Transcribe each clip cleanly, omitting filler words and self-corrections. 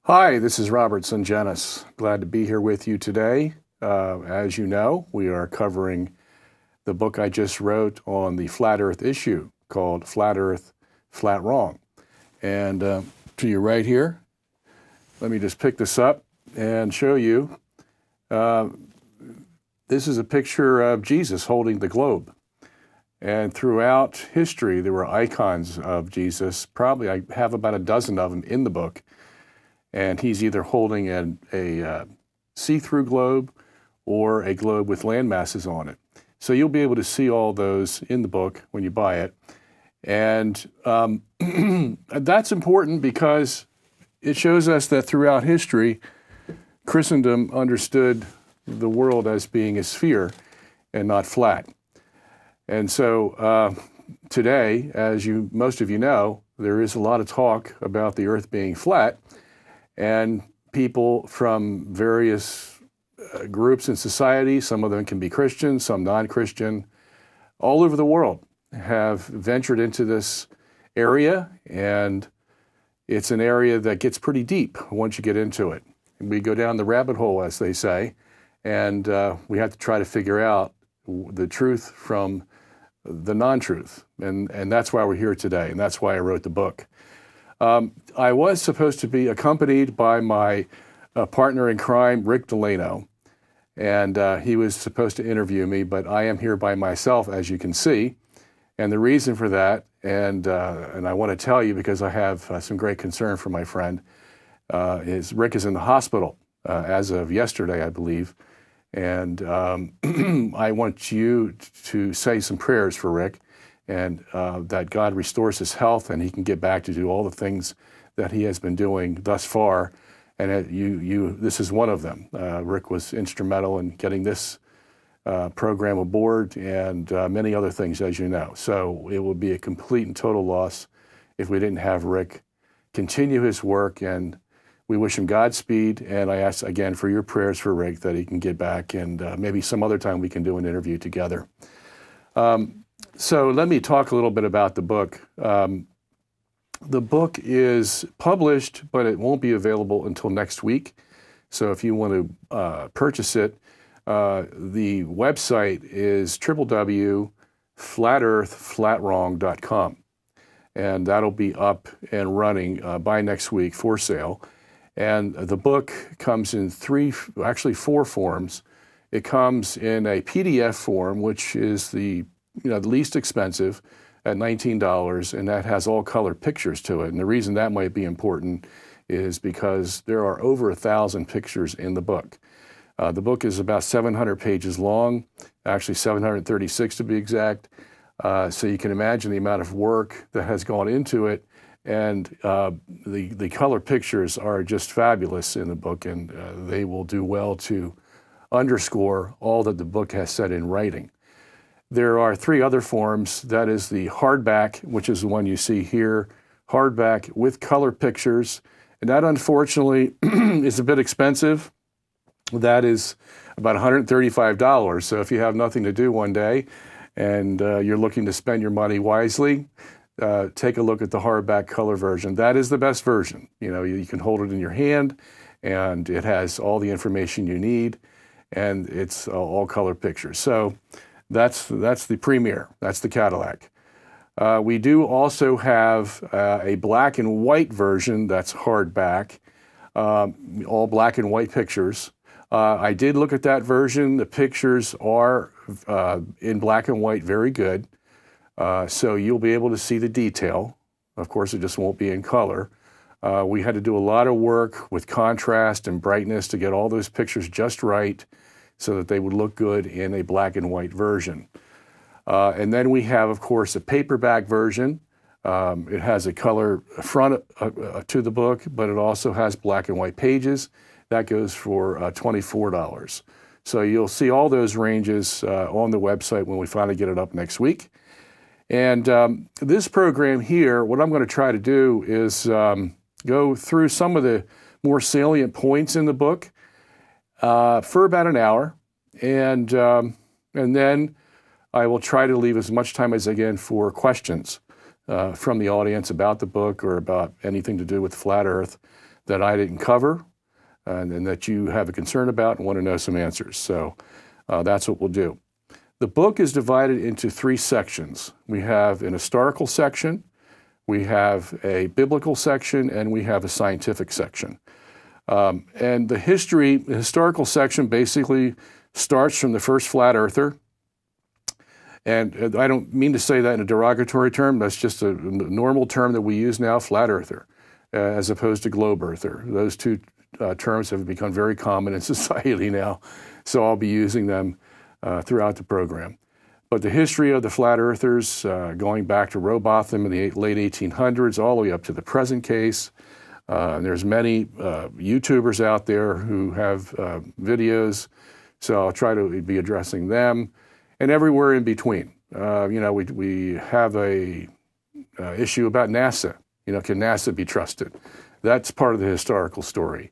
Hi, this is Robert Sungenis. Glad to be here with you today. As you know, we are covering the book I just wrote on the flat Earth issue called Flat Earth, Flat Wrong. And to your right here, let me just pick this up and show you. This is a picture of Jesus holding the globe. And throughout history, there were icons of Jesus. Probably I have about a dozen of them in the book. And he's either holding a see-through globe or a globe with land masses on it. So you'll be able to see all those in the book when you buy it. And that's important because it shows us that throughout history, Christendom understood the world as being a sphere and not flat. And so today, as most of you know, there is a lot of talk about the Earth being flat. And people from various groups in society, some of them can be Christian, some non-Christian, all over the world have ventured into this area, and it's an area that gets pretty deep once you get into it. We go down the rabbit hole, as they say, and we have to try to figure out the truth from the non-truth, and that's why we're here today, and that's why I wrote the book. I was supposed to be accompanied by my partner in crime, Rick Delano, and he was supposed to interview me, but I am here by myself, as you can see. And the reason for that, and I want to tell you because I have some great concern for my friend, is Rick is in the hospital as of yesterday, I believe. And I want you to say some prayers for Rick, and that God restores his health and he can get back to do all the things that he has been doing thus far. And this is one of them. Rick was instrumental in getting this program aboard and many other things, as you know. So it would be a complete and total loss if we didn't have Rick continue his work, and we wish him Godspeed. And I ask again for your prayers for Rick that he can get back, and maybe some other time we can do an interview together. So let me talk a little bit about the book. The book is published, but it won't be available until next week. So if you want to purchase it, the website is www.flatearthflatwrong.com. And that'll be up and running by next week for sale. And the book comes in four forms. It comes in a PDF form, which is the least expensive at $19, and that has all color pictures to it. And the reason that might be important is because there are over 1,000 pictures in the book. The book is about 700 pages long, actually 736 to be exact. So you can imagine the amount of work that has gone into it. And the color pictures are just fabulous in the book, and they will do well to underscore all that the book has said in writing. There are three other forms. That is the hardback, which is the one you see here, hardback with color pictures. And that, unfortunately, is a bit expensive. That is about $135. So if you have nothing to do one day and you're looking to spend your money wisely, take a look at the hardback color version. That is the best version. You can hold it in your hand, and it has all the information you need, and it's all color pictures. So that's the Premier. That's the Cadillac. We do also have a black and white version that's hardback, all black and white pictures. I did look at that version. The pictures are in black and white, very good. So you'll be able to see the detail. Of course, it just won't be in color. We had to do a lot of work with contrast and brightness to get all those pictures just right, so that they would look good in a black and white version. And then we have, of course, a paperback version. It has a color front to the book, but it also has black and white pages. That goes for $24. So you'll see all those ranges on the website when we finally get it up next week. And this program here, what I'm going to try to do is go through some of the more salient points in the book for about an hour, and then I will try to leave as much time as I can for questions from the audience about the book or about anything to do with Flat Earth. that I didn't cover and that you have a concern about and want to know some answers. So that's what we'll do. The book is divided into 3 sections. We have an historical section, we have a biblical section, and we have a scientific section. And the historical section basically starts from the first flat earther. And I don't mean to say that in a derogatory term. That's just a normal term that we use now, flat earther, as opposed to globe earther. Those two terms have become very common in society now, so I'll be using them throughout the program. But the history of the flat earthers, going back to Robotham in the late 1800s, all the way up to the present case. There's many YouTubers out there who have videos, so I'll try to be addressing them, and everywhere in between. We have a issue about NASA. Can NASA be trusted? That's part of the historical story.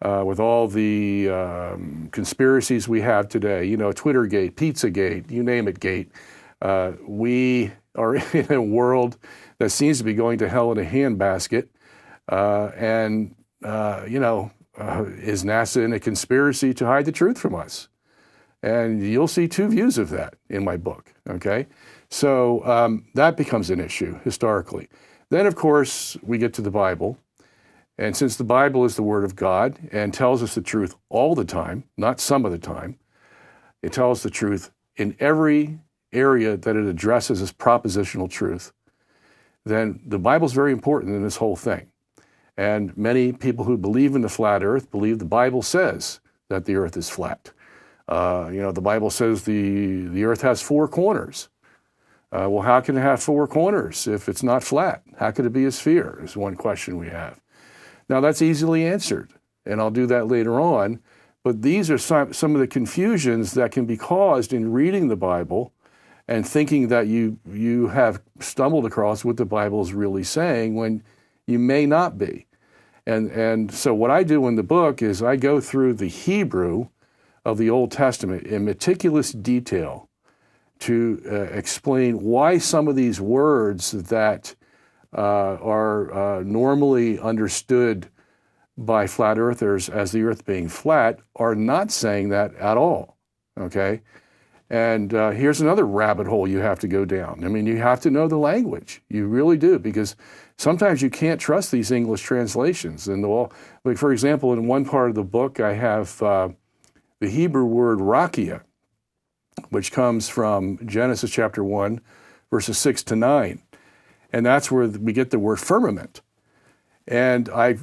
With all the conspiracies we have today, Twittergate, Pizzagate, you name it, gate, we are in a world that seems to be going to hell in a handbasket. Is NASA in a conspiracy to hide the truth from us? And you'll see 2 views of that in my book, okay? So that becomes an issue historically. Then, of course, we get to the Bible. And since the Bible is the Word of God and tells us the truth all the time, not some of the time, it tells the truth in every area that it addresses as propositional truth, then the Bible's very important in this whole thing. And many people who believe in the flat earth believe the Bible says that the earth is flat. The Bible says the earth has 4 corners. Well, how can it have 4 corners if it's not flat? How could it be a sphere is one question we have. Now, that's easily answered, and I'll do that later on. But these are some of the confusions that can be caused in reading the Bible and thinking that you have stumbled across what the Bible is really saying when you may not be. And so what I do in the book is I go through the Hebrew of the Old Testament in meticulous detail to explain why some of these words that are normally understood by flat earthers as the earth being flat are not saying that at all, okay? And here's another rabbit hole you have to go down. I mean, you have to know the language. You really do, because sometimes you can't trust these English translations. And like for example, in one part of the book, I have the Hebrew word rakia, which comes from Genesis chapter 1, verses 6 to 9. And that's where we get the word firmament. And I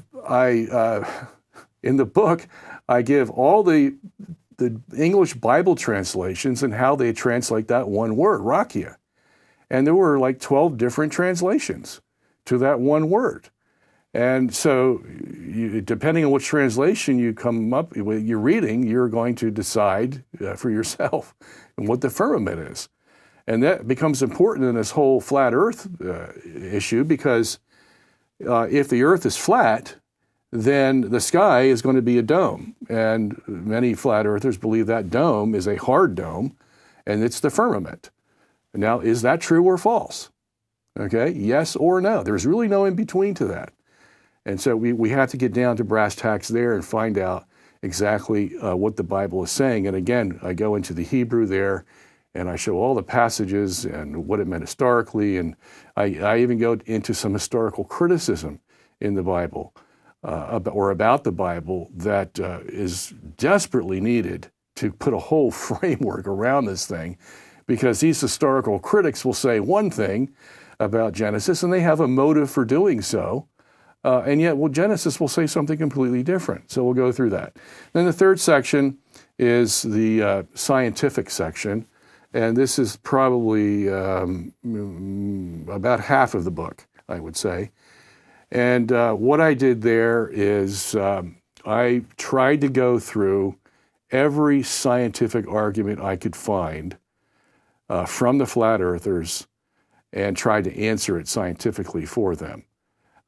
in the book, I give all the English Bible translations and how they translate that one word, rakia. And there were like 12 different translations to that one word. And so depending on which translation you come up with, you're reading, you're going to decide for yourself what the firmament is. And that becomes important in this whole flat earth issue, because if the earth is flat, then the sky is going to be a dome. And many flat earthers believe that dome is a hard dome, and it's the firmament. Now, is that true or false? Okay, yes or no. There's really no in between to that. And so we have to get down to brass tacks there and find out exactly what the Bible is saying. And again, I go into the Hebrew there, and I show all the passages and what it meant historically. And I even go into some historical criticism in the Bible about the Bible that is desperately needed to put a whole framework around this thing, because these historical critics will say one thing about Genesis, and they have a motive for doing so. And yet, Genesis will say something completely different. So we'll go through that. Then the third section is the scientific section. And this is probably about half of the book, I would say. And what I did there is I tried to go through every scientific argument I could find from the flat earthers and tried to answer it scientifically for them.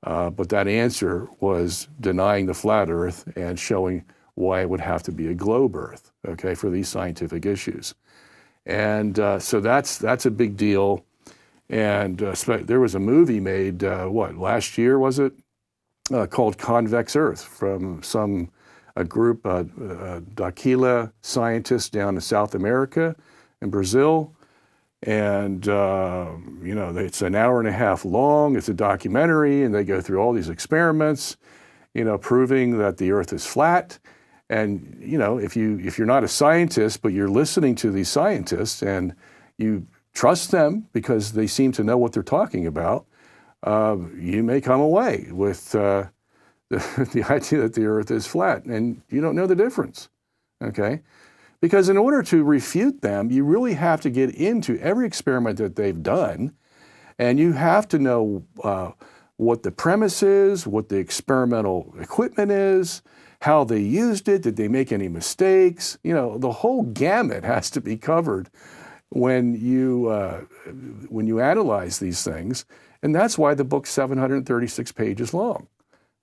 But that answer was denying the flat earth and showing why it would have to be a globe earth, okay, for these scientific issues. And so that's a big deal. And there was a movie made, last year was it? called Convex Earth from a group, Daquila scientists down in South America and Brazil. And, it's an hour and a half long. It's a documentary, and they go through all these experiments, proving that the Earth is flat. And, if you're not a scientist, but you're listening to these scientists and you trust them because they seem to know what they're talking about, you may come away with the idea that the Earth is flat, and you don't know the difference, okay? Because in order to refute them, you really have to get into every experiment that they've done, and you have to know what the premise is, what the experimental equipment is, how they used it, did they make any mistakes? The whole gamut has to be covered when you analyze these things, and that's why the book's 736 pages long,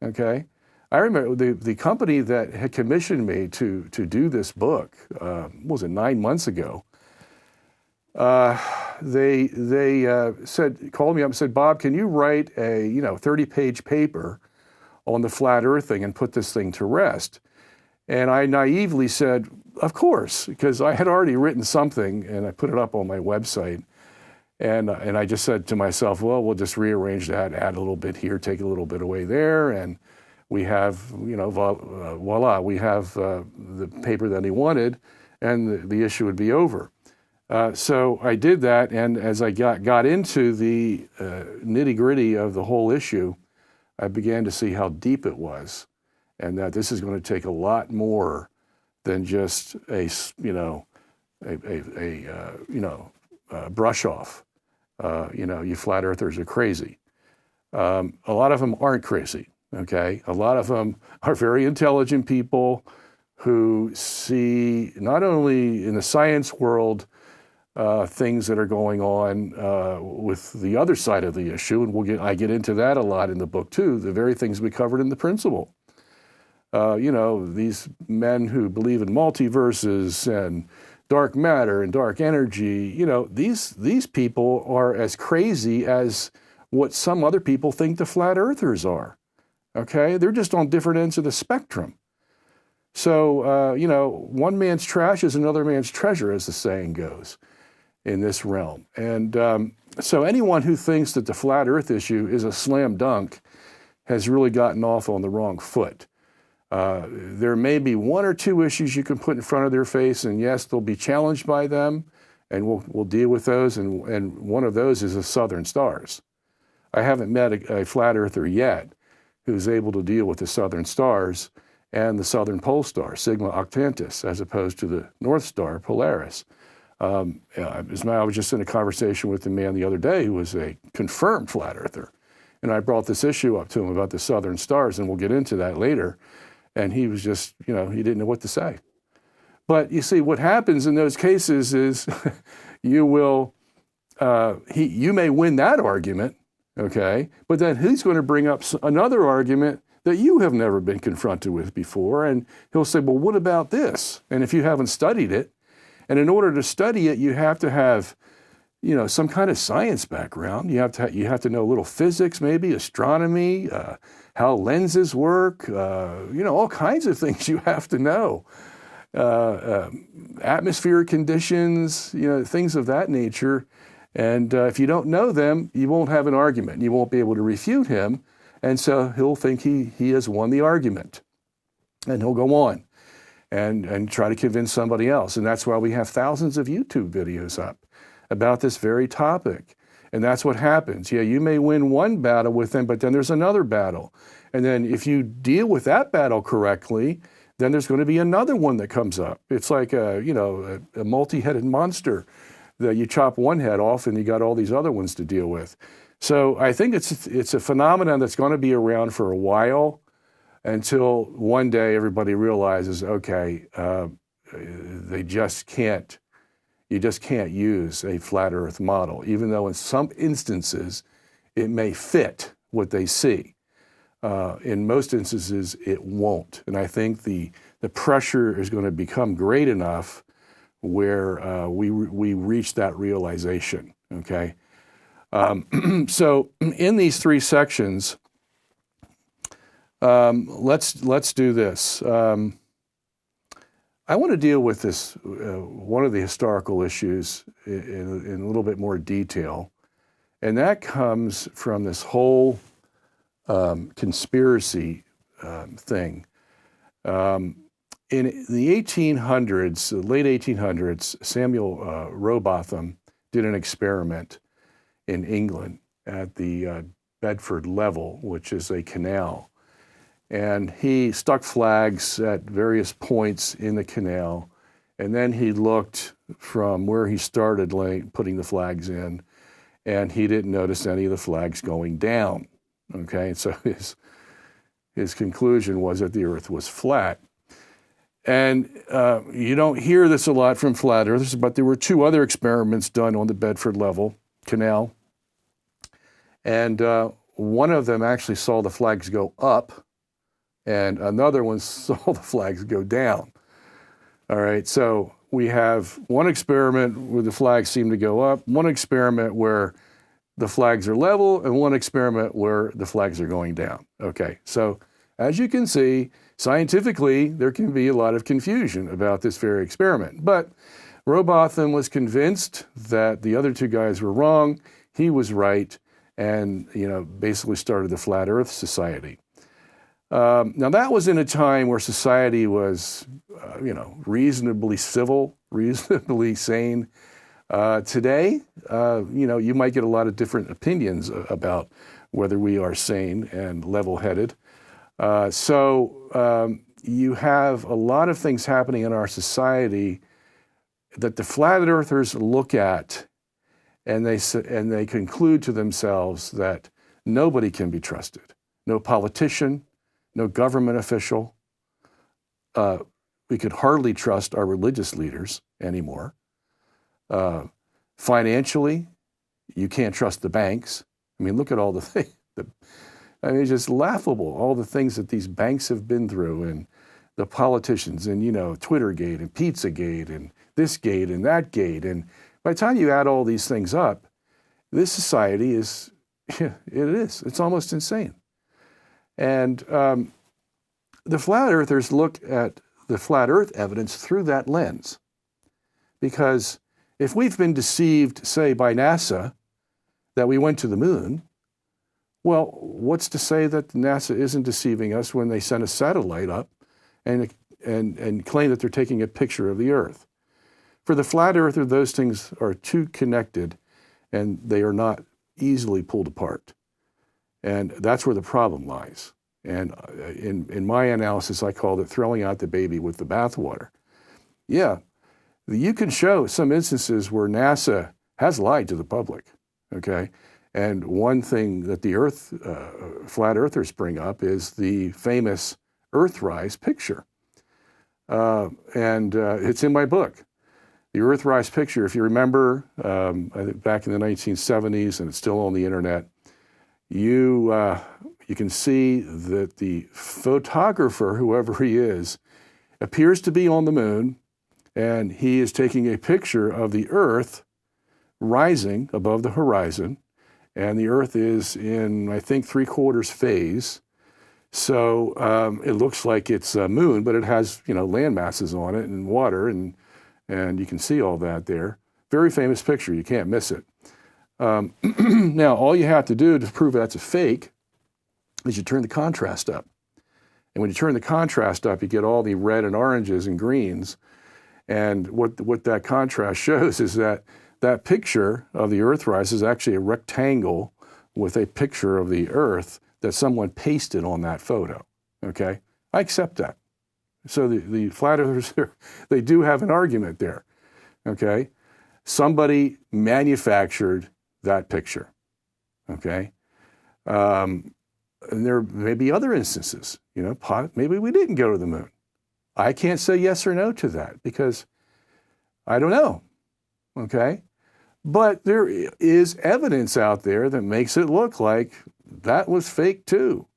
okay? I remember the company that had commissioned me to do this book, what was it, 9 months ago, they called me up and said, Bob, can you write a 30-page paper on the flat earth thing and put this thing to rest? And I naively said, of course, because I had already written something and I put it up on my website. And I just said to myself, well, we'll just rearrange that, add a little bit here, take a little bit away there, and we have, voila, we have the paper that he wanted, and the issue would be over. So I did that, and as I got into the nitty-gritty of the whole issue, I began to see how deep it was, and that this is going to take a lot more than just a brush off. You flat earthers are crazy. A lot of them aren't crazy. Okay, a lot of them are very intelligent people who see not only in the science world things that are going on with the other side of the issue, and I get into that a lot in the book too, the very things we covered in the principle. These men who believe in multiverses and dark matter and dark energy, these people are as crazy as what some other people think the flat earthers are. Okay, they're just on different ends of the spectrum. So, one man's trash is another man's treasure, as the saying goes in this realm. And so anyone who thinks that the flat earth issue is a slam dunk has really gotten off on the wrong foot. There may be one or two issues you can put in front of their face, and yes, they'll be challenged by them, and we'll deal with those, and one of those is the southern stars. I haven't met a flat earther yet who's able to deal with the southern stars and the southern pole star, Sigma Octantis, as opposed to the North Star, Polaris. I was just in a conversation with a man the other day who was a confirmed flat earther, and I brought this issue up to him about the southern stars, and we'll get into that later, and he was just, he didn't know what to say. But you see, what happens in those cases is you may win that argument, okay, but then he's going to bring up another argument that you have never been confronted with before, and he'll say, well, what about this? And if you haven't studied it, and in order to study it, you have to have, some kind of science background. You have to know a little physics, maybe astronomy, how lenses work, all kinds of things you have to know. Atmospheric conditions, things of that nature. And if you don't know them, you won't have an argument. You won't be able to refute him. And so he'll think he has won the argument. And he'll go on and try to convince somebody else. And that's why we have thousands of YouTube videos up about this very topic. And that's what happens. Yeah, you may win one battle with them, but then there's another battle. And then if you deal with that battle correctly, then there's going to be another one that comes up. It's like a multi-headed monster that you chop one head off and you got all these other ones to deal with. So I think it's a phenomenon that's going to be around for a while until one day everybody realizes, okay, you just can't use a flat earth model, even though in some instances it may fit what they see. In most instances, it won't. And I think the pressure is going to become great enough where we reach that realization, okay? So in these three sections, let's do this. I want to deal with this, one of the historical issues in a little bit more detail, and that comes from this whole conspiracy thing. In the 1800s, the late 1800s, Samuel Rowbotham did an experiment in England at the Bedford Level, which is a canal. And he stuck flags at various points in the canal, and then he looked from where he started putting the flags in, and he didn't notice any of the flags going down. Okay, so his conclusion was that the Earth was flat. And you don't hear this a lot from flat earthers, but there were two other experiments done on the Bedford Level Canal. And one of them actually saw the flags go up, and another one saw the flags go down. All right, so we have one experiment where the flags seem to go up, one experiment where the flags are level, and one experiment where the flags are going down. Okay, so as you can see, scientifically, there can be a lot of confusion about this very experiment. But Rowbotham was convinced that the other two guys were wrong. He was right, and basically started the Flat Earth Society. Now that was in a time where society was, reasonably civil, reasonably sane. Today, you might get a lot of different opinions about whether we are sane and level-headed. So you have a lot of things happening in our society that the flat earthers look at, and they conclude to themselves that nobody can be trusted. No politician, no government official. We could hardly trust our religious leaders anymore. Financially, you can't trust the banks. I mean, look at all the things. It's just laughable, all the things that these banks have been through, and the politicians, and Twittergate and Pizzagate and this gate and that gate. And by the time you add all these things up, this society is, it's almost insane. And the flat earthers look at the flat earth evidence through that lens. Because if we've been deceived, say, by NASA, that we went to the moon, well, what's to say that NASA isn't deceiving us when they send a satellite up and claim that they're taking a picture of the Earth? For the flat earther, those things are too connected, and they are not easily pulled apart. And that's where the problem lies. And in my analysis, I called it throwing out the baby with the bathwater. Yeah, you can show some instances where NASA has lied to the public, okay? And one thing that the flat earthers bring up is the famous Earthrise picture. And it's in my book. The Earthrise picture, if you remember, I think back in the 1970s, and it's still on the internet, you can see that the photographer, whoever he is, appears to be on the moon, and he is taking a picture of the Earth rising above the horizon. And the Earth is in, I think, 3/4 phase. So it looks like it's a moon, but it has, land masses on it and water, and you can see all that there. Very famous picture. You can't miss it. Now, all you have to do to prove that's a fake is you turn the contrast up. And when you turn the contrast up, you get all the red and oranges and greens. And what that contrast shows is that picture of the Earthrise is actually a rectangle with a picture of the Earth that someone pasted on that photo, okay? I accept that. So the flat earthers, they do have an argument there, okay? Somebody manufactured that picture, okay? And there may be other instances, maybe we didn't go to the moon. I can't say yes or no to that because I don't know, okay? But there is evidence out there that makes it look like that was fake too.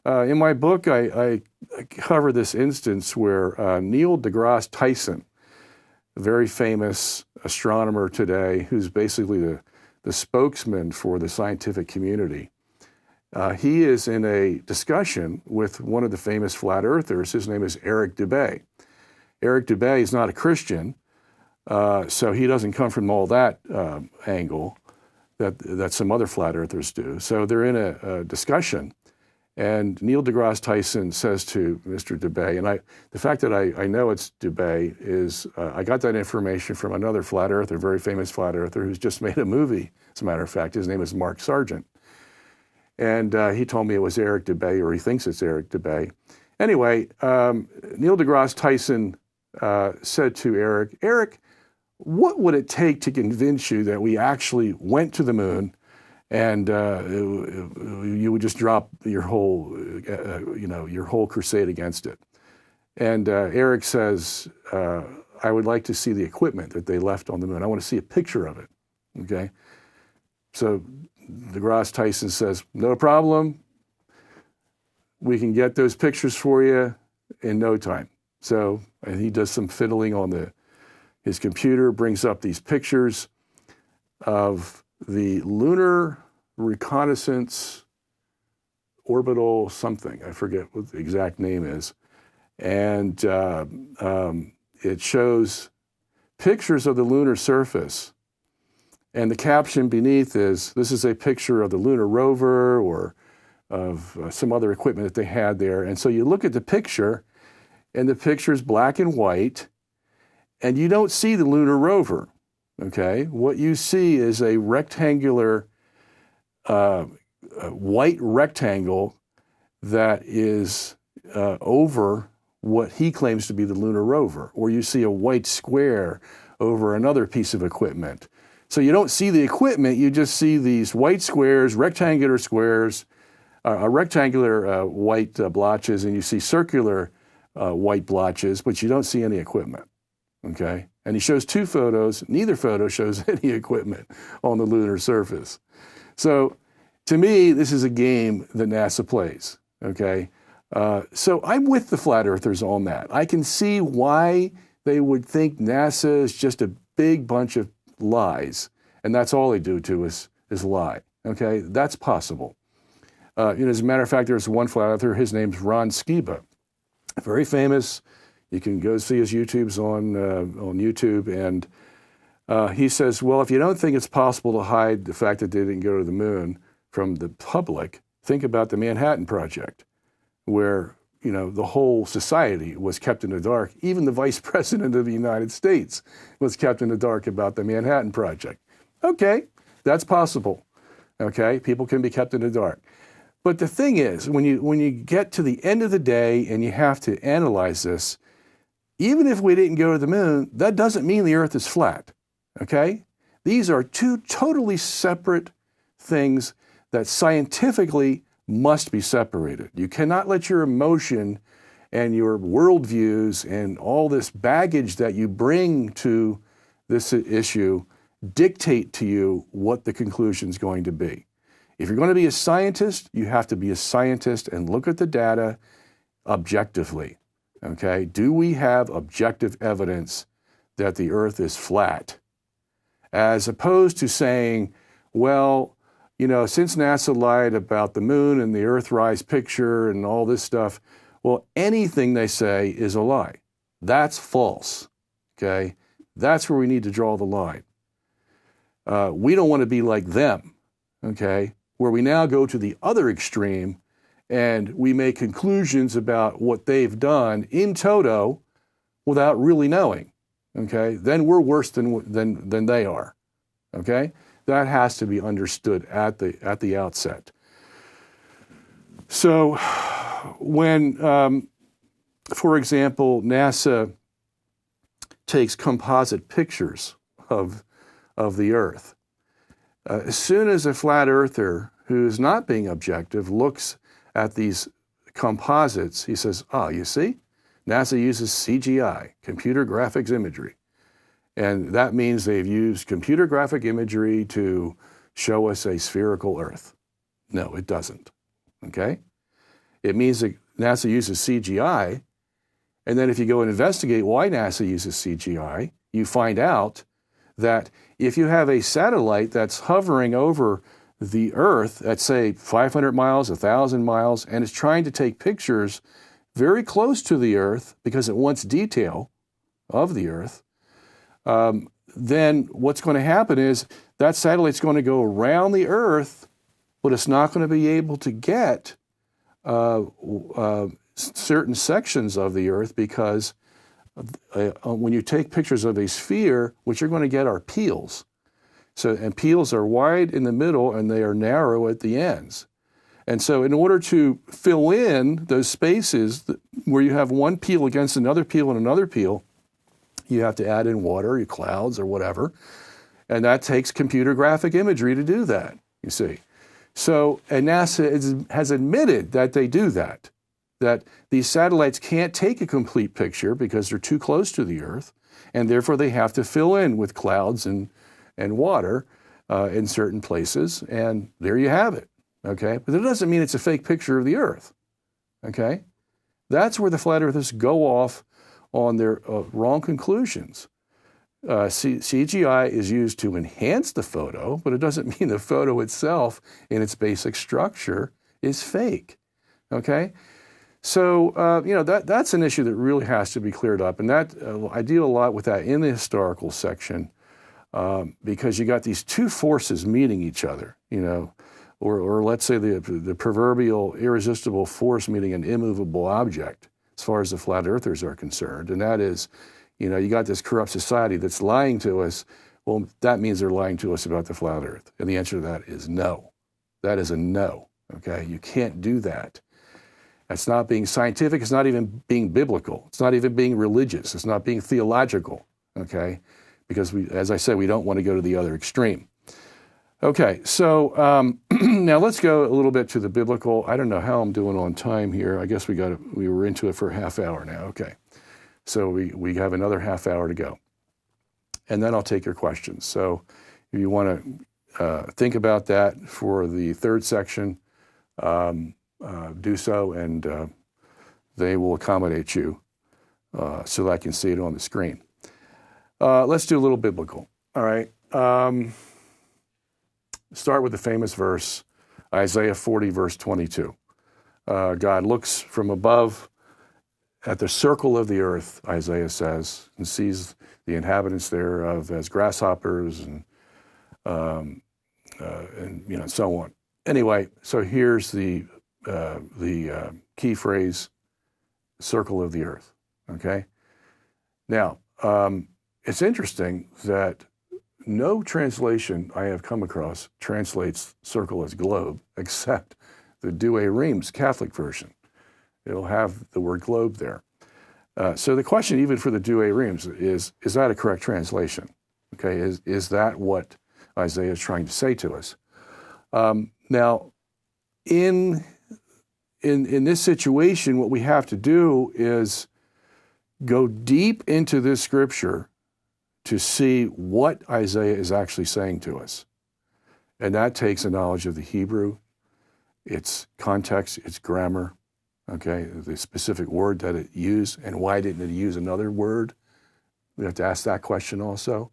In my book, I cover this instance where Neil deGrasse Tyson, a very famous astronomer today, who's basically the spokesman for the scientific community, He is in a discussion with one of the famous flat earthers. His name is Eric Dubay. Eric Dubay is not a Christian, so he doesn't come from all that angle that some other flat earthers do. So they're in a discussion, and Neil deGrasse Tyson says to Mr. Dubay, and the fact that I know it's Dubay is I got that information from another flat earther, very famous flat earther, who's just made a movie, as a matter of fact. His name is Mark Sargent. And he told me it was Eric Dubay, or he thinks it's Eric Dubay. Anyway, Neil deGrasse Tyson said to Eric, what would it take to convince you that we actually went to the moon and you would just drop your whole, your whole crusade against it? And Eric says, I would like to see the equipment that they left on the moon. I want to see a picture of it, okay? So deGrasse Tyson says, no problem. We can get those pictures for you in no time. So, and he does some fiddling on his computer, brings up these pictures of the Lunar Reconnaissance Orbital something. I forget what the exact name is. And it shows pictures of the lunar surface. And the caption beneath is, this is a picture of the lunar rover or of some other equipment that they had there. And so you look at the picture, and the picture is black and white, and you don't see the lunar rover, okay? What you see is a rectangular, white rectangle that is over what he claims to be the lunar rover, or you see a white square over another piece of equipment. So you don't see the equipment, you just see these white squares, rectangular squares, rectangular white blotches, and you see circular white blotches, but you don't see any equipment, okay? And he shows two photos. Neither photo shows any equipment on the lunar surface. So to me, this is a game that NASA plays, okay? So I'm with the flat earthers on that. I can see why they would think NASA is just a big bunch of lies, and that's all they do to us is lie, okay? That's possible. As a matter of fact, there's one flat earther, his name's Ron Skiba, very famous. You can go see his YouTubes on YouTube, and he says, well, if you don't think it's possible to hide the fact that they didn't go to the moon from the public, think about the Manhattan Project, where the whole society was kept in the dark. Even the Vice President of the United States was kept in the dark about the Manhattan Project. Okay, that's possible. Okay, people can be kept in the dark. But the thing is, when you get to the end of the day and you have to analyze this, even if we didn't go to the moon, that doesn't mean the Earth is flat, okay? These are two totally separate things that scientifically must be separated. You cannot let your emotion and your worldviews and all this baggage that you bring to this issue dictate to you what the conclusion is going to be. If you're going to be a scientist, you have to be a scientist and look at the data objectively, okay? Do we have objective evidence that the Earth is flat? As opposed to saying, well, since NASA lied about the moon and the Earthrise picture and all this stuff, well, anything they say is a lie. That's false, okay? That's where we need to draw the line. We don't want to be like them, okay? Where we now go to the other extreme and we make conclusions about what they've done in toto without really knowing, okay? Then we're worse than they are, okay? That has to be understood at the outset. So when, for example, NASA takes composite pictures of the Earth, as soon as a flat earther who is not being objective looks at these composites, he says, you see, NASA uses CGI, computer graphics imagery. And that means they've used computer graphic imagery to show us a spherical Earth. No, it doesn't, okay? It means that NASA uses CGI, and then if you go and investigate why NASA uses CGI, you find out that if you have a satellite that's hovering over the Earth at, say, 500 miles, 1,000 miles, and is trying to take pictures very close to the Earth because it wants detail of the Earth, then what's going to happen is that satellite's going to go around the Earth, but it's not going to be able to get certain sections of the Earth because when you take pictures of a sphere, what you're going to get are peels. And peels are wide in the middle and they are narrow at the ends. And so in order to fill in those spaces where you have one peel against another peel and another peel, you have to add in water, your clouds or whatever. And that takes computer graphic imagery to do that, you see. So, and NASA has admitted that they do that these satellites can't take a complete picture because they're too close to the Earth, and therefore they have to fill in with clouds and water in certain places, and there you have it, okay? But that doesn't mean it's a fake picture of the Earth, okay? That's where the flat earthers go off on their wrong conclusions. CGI is used to enhance the photo, but it doesn't mean the photo itself in its basic structure is fake, okay? So, that's an issue that really has to be cleared up, and that I deal a lot with that in the historical section because you got these two forces meeting each other, or let's say the proverbial irresistible force meeting an immovable object as far as the flat earthers are concerned, and that is, you got this corrupt society that's lying to us. Well, that means they're lying to us about the flat earth. And the answer to that is no. That is a no, okay? You can't do that. That's not being scientific. It's not even being biblical. It's not even being religious. It's not being theological, okay? Because as I said, we don't want to go to the other extreme. Okay, so now let's go a little bit to the biblical. I don't know how I'm doing on time here. I guess we were into it for a half hour now, okay. So we have another half hour to go. And then I'll take your questions. So if you want to think about that for the third section, do so, and they will accommodate you so that I can see it on the screen. Let's do a little biblical. All right. Start with the famous verse, Isaiah 40, verse 22. God looks from above at the circle of the earth, Isaiah says, and sees the inhabitants thereof as grasshoppers and so on. Anyway, so here's the key phrase, circle of the earth, okay? Now, it's interesting that no translation I have come across translates circle as globe, except the Douay-Rheims Catholic version. It'll have the word globe there. So the question, even for the Douay-Rheims, is that a correct translation? Okay, is that what Isaiah is trying to say to us? Now, in this situation, what we have to do is go deep into this scripture to see what Isaiah is actually saying to us. And that takes a knowledge of the Hebrew, its context, its grammar, okay, the specific word that it used, and why didn't it use another word? We have to ask that question also.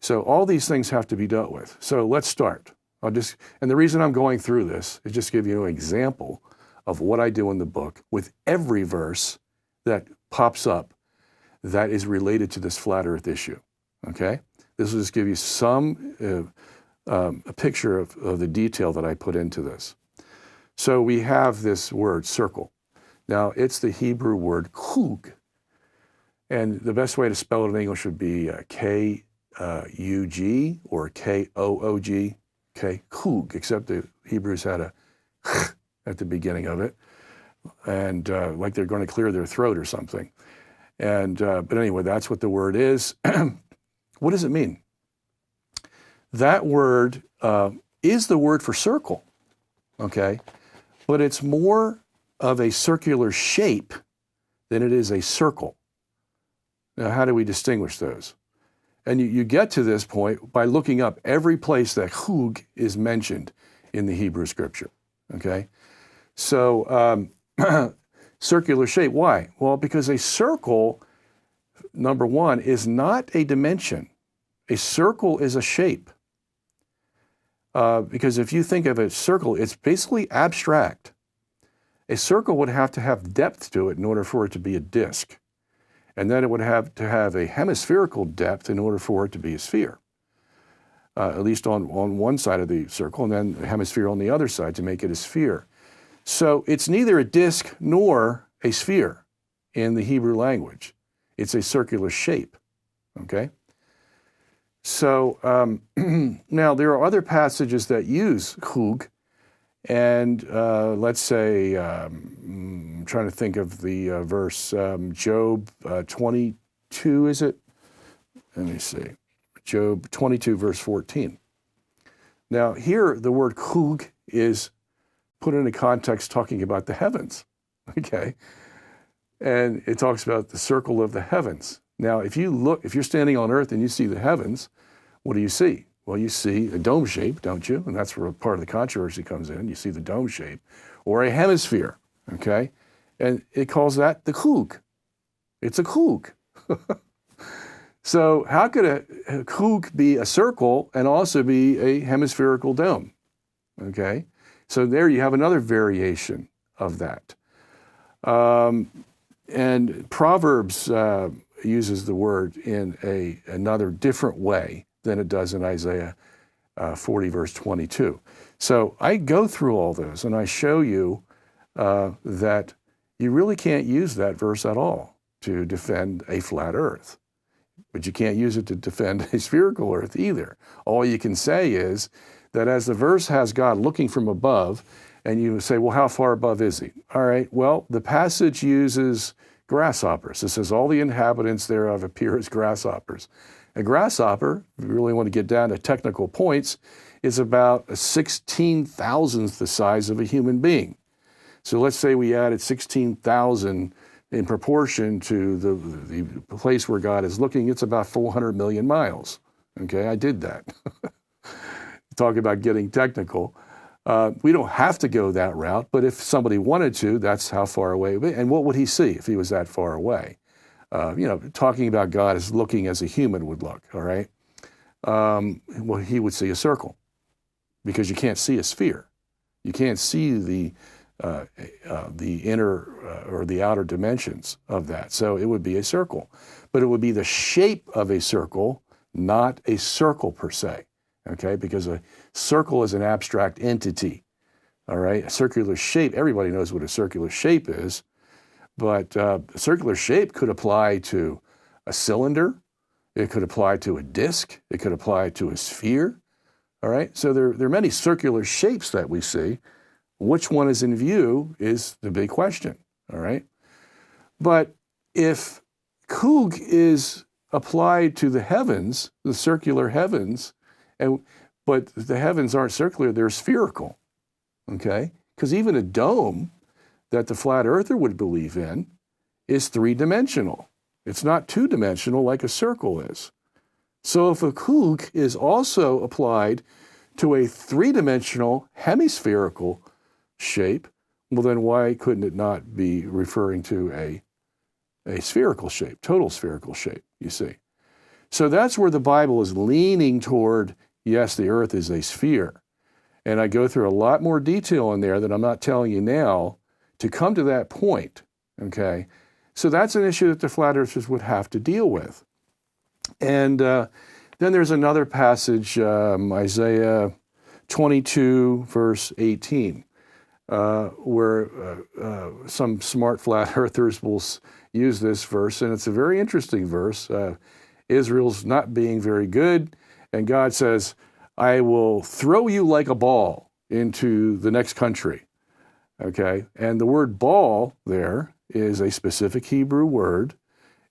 So all these things have to be dealt with. So let's start. And the reason I'm going through this is just give you an example of what I do in the book with every verse that pops up that is related to this flat earth issue, okay? This will just give you some, a picture of the detail that I put into this. So we have this word, circle. Now, it's the Hebrew word kug. And the best way to spell it in English would be K-U-G or K-O-O-G, okay, kug, except the Hebrews had a at the beginning of it, and like they're going to clear their throat or something. And but anyway, that's what the word is. What does it mean? That word is the word for circle, okay? But it's more of a circular shape than it is a circle. Now, how do we distinguish those? And you get to this point by looking up every place that hug is mentioned in the Hebrew scripture, okay? So circular shape, why? Well, because a circle, number one, is not a dimension. A circle is a shape. Because if you think of a circle, it's basically abstract. A circle would have to have depth to it in order for it to be a disk. And then it would have to have a hemispherical depth in order for it to be a sphere. At least on one side of the circle, and then a hemisphere on the other side to make it a sphere. So it's neither a disk nor a sphere in the Hebrew language. It's a circular shape, okay? So now there are other passages that use chug, and let's say, I'm trying to think of the verse, Job 22, is it? Let me see. Job 22, verse 14. Now here, the word chug is put in a context talking about the heavens, okay? And it talks about the circle of the heavens. Now, if you're standing on earth and you see the heavens, what do you see? Well, you see a dome shape, don't you? And that's where part of the controversy comes in. You see the dome shape, or a hemisphere, okay? And it calls that the chug. It's a chug. So how could a chug be a circle and also be a hemispherical dome, okay? So there you have another variation of that. And Proverbs uses the word in another different way than it does in Isaiah 40, verse 22. So I go through all those and I show you that you really can't use that verse at all to defend a flat earth. But you can't use it to defend a spherical earth either. All you can say is that as the verse has God looking from above, and you say, well, how far above is he? All right, well, the passage uses grasshoppers. It says, all the inhabitants thereof appear as grasshoppers. A grasshopper, if you really want to get down to technical points, is about a 16,000th the size of a human being. So let's say we added 16,000 in proportion to the place where God is looking, it's about 400 million miles. Okay, I did that. Talk about getting technical. We don't have to go that route, but if somebody wanted to, that's how far away it would be. And what would he see if he was that far away? Talking about God as looking as a human would look, all right? Well, he would see a circle because you can't see a sphere. You can't see the inner or the outer dimensions of that. So it would be a circle. But it would be the shape of a circle, not a circle per se, okay? Because a circle is an abstract entity, all right? A circular shape, everybody knows what a circular shape is, but a circular shape could apply to a cylinder, it could apply to a disc, it could apply to a sphere, all right? So there are many circular shapes that we see. Which one is in view is the big question, all right? But if chug is applied to the heavens, the circular heavens, but the heavens aren't circular, they're spherical, okay? Because even a dome that the flat earther would believe in is three-dimensional. It's not two-dimensional like a circle is. So if a chug is also applied to a three-dimensional hemispherical shape, well then why couldn't it not be referring to a spherical shape, total spherical shape, you see? So that's where the Bible is leaning toward, yes, the earth is a sphere. And I go through a lot more detail in there that I'm not telling you now to come to that point, okay? So that's an issue that the flat earthers would have to deal with. And then there's another passage, Isaiah 22, verse 18. Where some smart flat earthers will use this verse, and it's a very interesting verse. Israel's not being very good, and God says, I will throw you like a ball into the next country, okay? And the word ball there is a specific Hebrew word.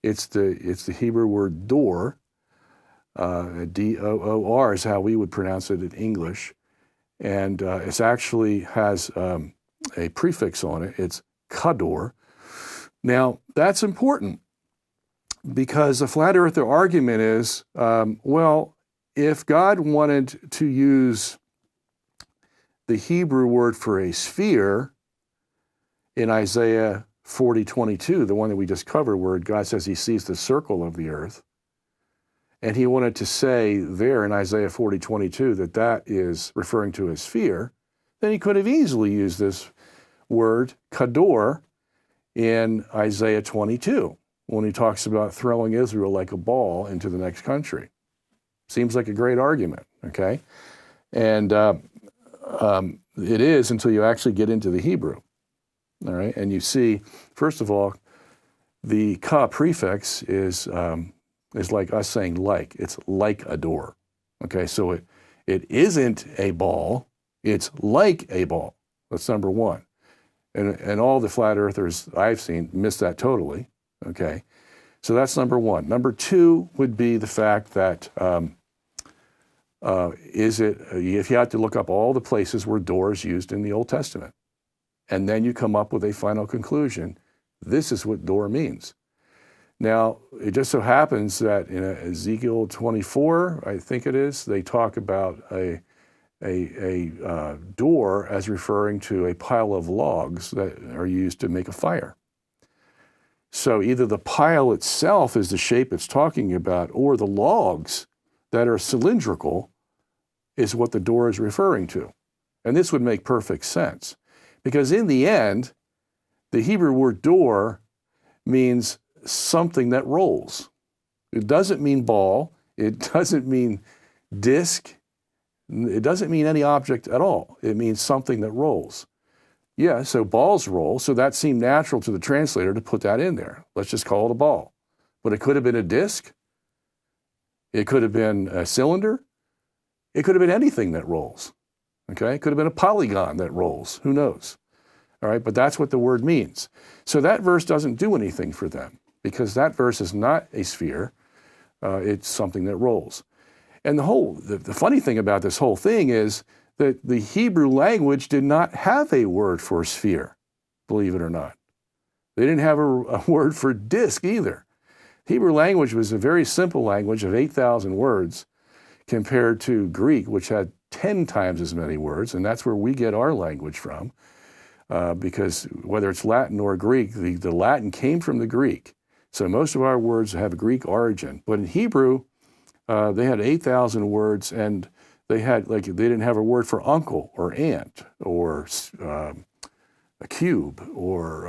It's the Hebrew word dor, D-O-O-R is how we would pronounce it in English. And it actually has a prefix on it. It's kador. Now, that's important because the flat earther argument is, well, if God wanted to use the Hebrew word for a sphere in Isaiah 40:22, the one that we just covered, where God says he sees the circle of the earth, and he wanted to say there in Isaiah 40:22 that that is referring to a sphere, then he could have easily used this word kador in Isaiah 22 when he talks about throwing Israel like a ball into the next country. Seems like a great argument, okay? And it is until you actually get into the Hebrew, all right? And you see, first of all, the ka prefix is like us saying like. It's like a door, okay? So it isn't a ball. It's like a ball. That's number one. And all the flat earthers I've seen miss that totally, okay? So that's number one. Number two would be the fact that if you had to look up all the places where door is used in the Old Testament, and then you come up with a final conclusion, this is what door means. Now, it just so happens that in Ezekiel 24, I think it is, they talk about a door as referring to a pile of logs that are used to make a fire. So either the pile itself is the shape it's talking about, or the logs that are cylindrical is what the door is referring to. And this would make perfect sense, because in the end, the Hebrew word door means something that rolls. It doesn't mean ball. It doesn't mean disc. It doesn't mean any object at all. It means something that rolls. Yeah, so balls roll, so that seemed natural to the translator to put that in there. Let's just call it a ball. But it could have been a disc. It could have been a cylinder. It could have been anything that rolls. Okay? It could have been a polygon that rolls. Who knows? All right, but that's what the word means. So that verse doesn't do anything for them, because that verse is not a sphere. It's something that rolls. And the funny thing about this whole thing is that the Hebrew language did not have a word for sphere, believe it or not. They didn't have a word for disk either. Hebrew language was a very simple language of 8,000 words compared to Greek, which had 10 times as many words, and that's where we get our language from, because whether it's Latin or Greek, the Latin came from the Greek. So most of our words have a Greek origin. But in Hebrew, they had 8,000 words, and they didn't have a word for uncle or aunt or a cube or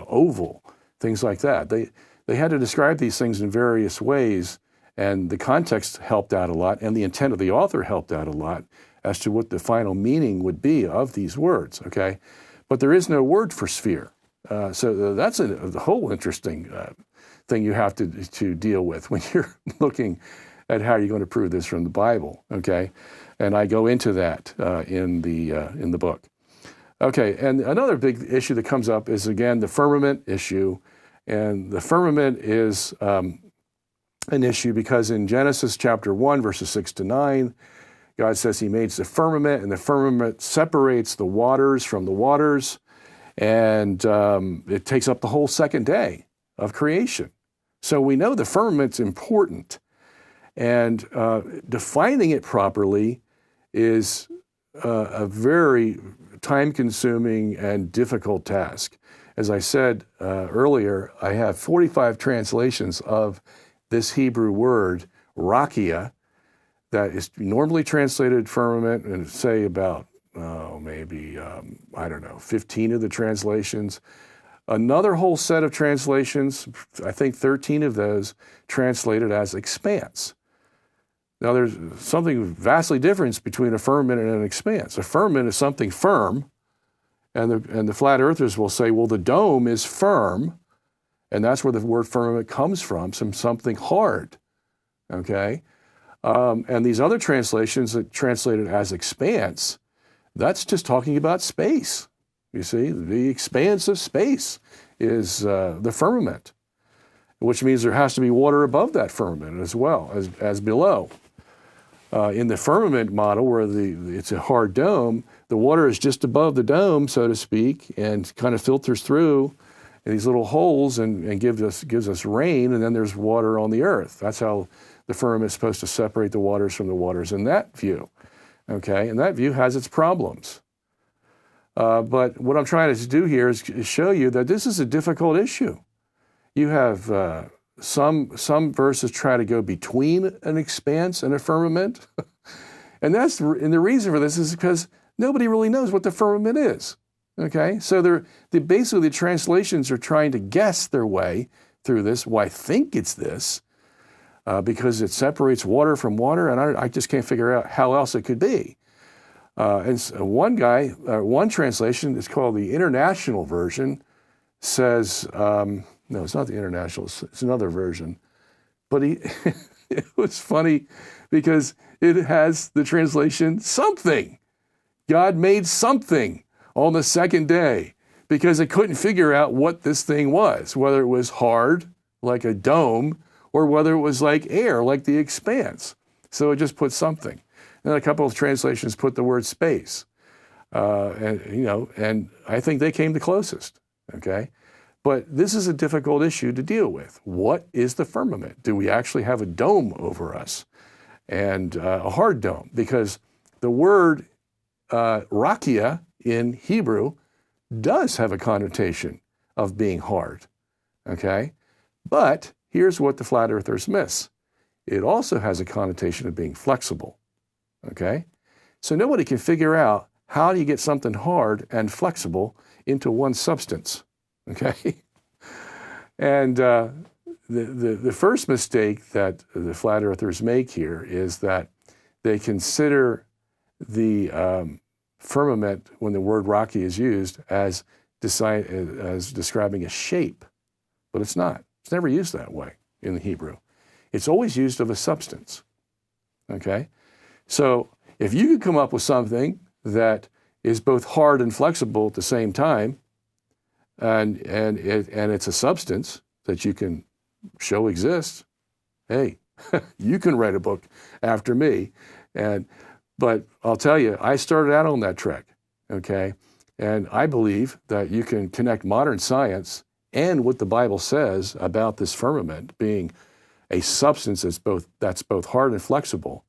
oval, things like that. They had to describe these things in various ways, and the context helped out a lot, and the intent of the author helped out a lot as to what the final meaning would be of these words. Okay, but there is no word for sphere, so that's a whole interesting thing you have to deal with when you're looking at how you're going to prove this from the Bible, okay? And I go into that in the book. Okay, and another big issue that comes up is, again, the firmament issue. And the firmament is an issue because in Genesis chapter 1, verses 6 to 9, God says he made the firmament, and the firmament separates the waters from the waters, and it takes up the whole second day of creation. So we know the firmament's important. And defining it properly is a very time-consuming and difficult task. As I said earlier, I have 45 translations of this Hebrew word, rakia, that is normally translated firmament, and say about maybe 15 of the translations. Another whole set of translations, I think 13 of those, translated as expanse. Now, there's something vastly different between a firmament and an expanse. A firmament is something firm, and the flat earthers will say, well, the dome is firm, and that's where the word firmament comes from something hard, okay? And these other translations that translate it as expanse, that's just talking about space. You see, the expanse of space is the firmament, which means there has to be water above that firmament as well as below. In the firmament model, where it's a hard dome, the water is just above the dome, so to speak, and kind of filters through these little holes and gives us rain, and then there's water on the earth. That's how the firmament is supposed to separate the waters from the waters in that view. Okay, and that view has its problems. But what I'm trying to do here is show you that this is a difficult issue. You have some verses try to go between an expanse and a firmament. And the reason for this is because nobody really knows what the firmament is. Okay? So basically the translations are trying to guess their way through this. Well, I think it's this, because it separates water from water, and I just can't figure out how else it could be. And so one translation is called the International Version, says, no, it's not the International, it's another version. But it was funny because it has the translation, something. God made something on the second day, because it couldn't figure out what this thing was, whether it was hard, like a dome, or whether it was like air, like the expanse. So it just put something. And a couple of translations put the word space. And I think they came the closest, okay? But this is a difficult issue to deal with. What is the firmament? Do we actually have a dome over us? And a hard dome, because the word rakia in Hebrew does have a connotation of being hard, okay? But here's what the flat earthers miss. It also has a connotation of being flexible, okay? So nobody can figure out how do you get something hard and flexible into one substance, okay? And the first mistake that the flat earthers make here is that they consider the firmament, when the word rocky is used, as describing a shape, but it's not. It's never used that way in the Hebrew. It's always used of a substance, okay? So if you could come up with something that is both hard and flexible at the same time, and it's a substance that you can show exists, hey, you can write a book after me. But I'll tell you, I started out on that trek, okay? And I believe that you can connect modern science and what the Bible says about this firmament being a substance that's both hard and flexible,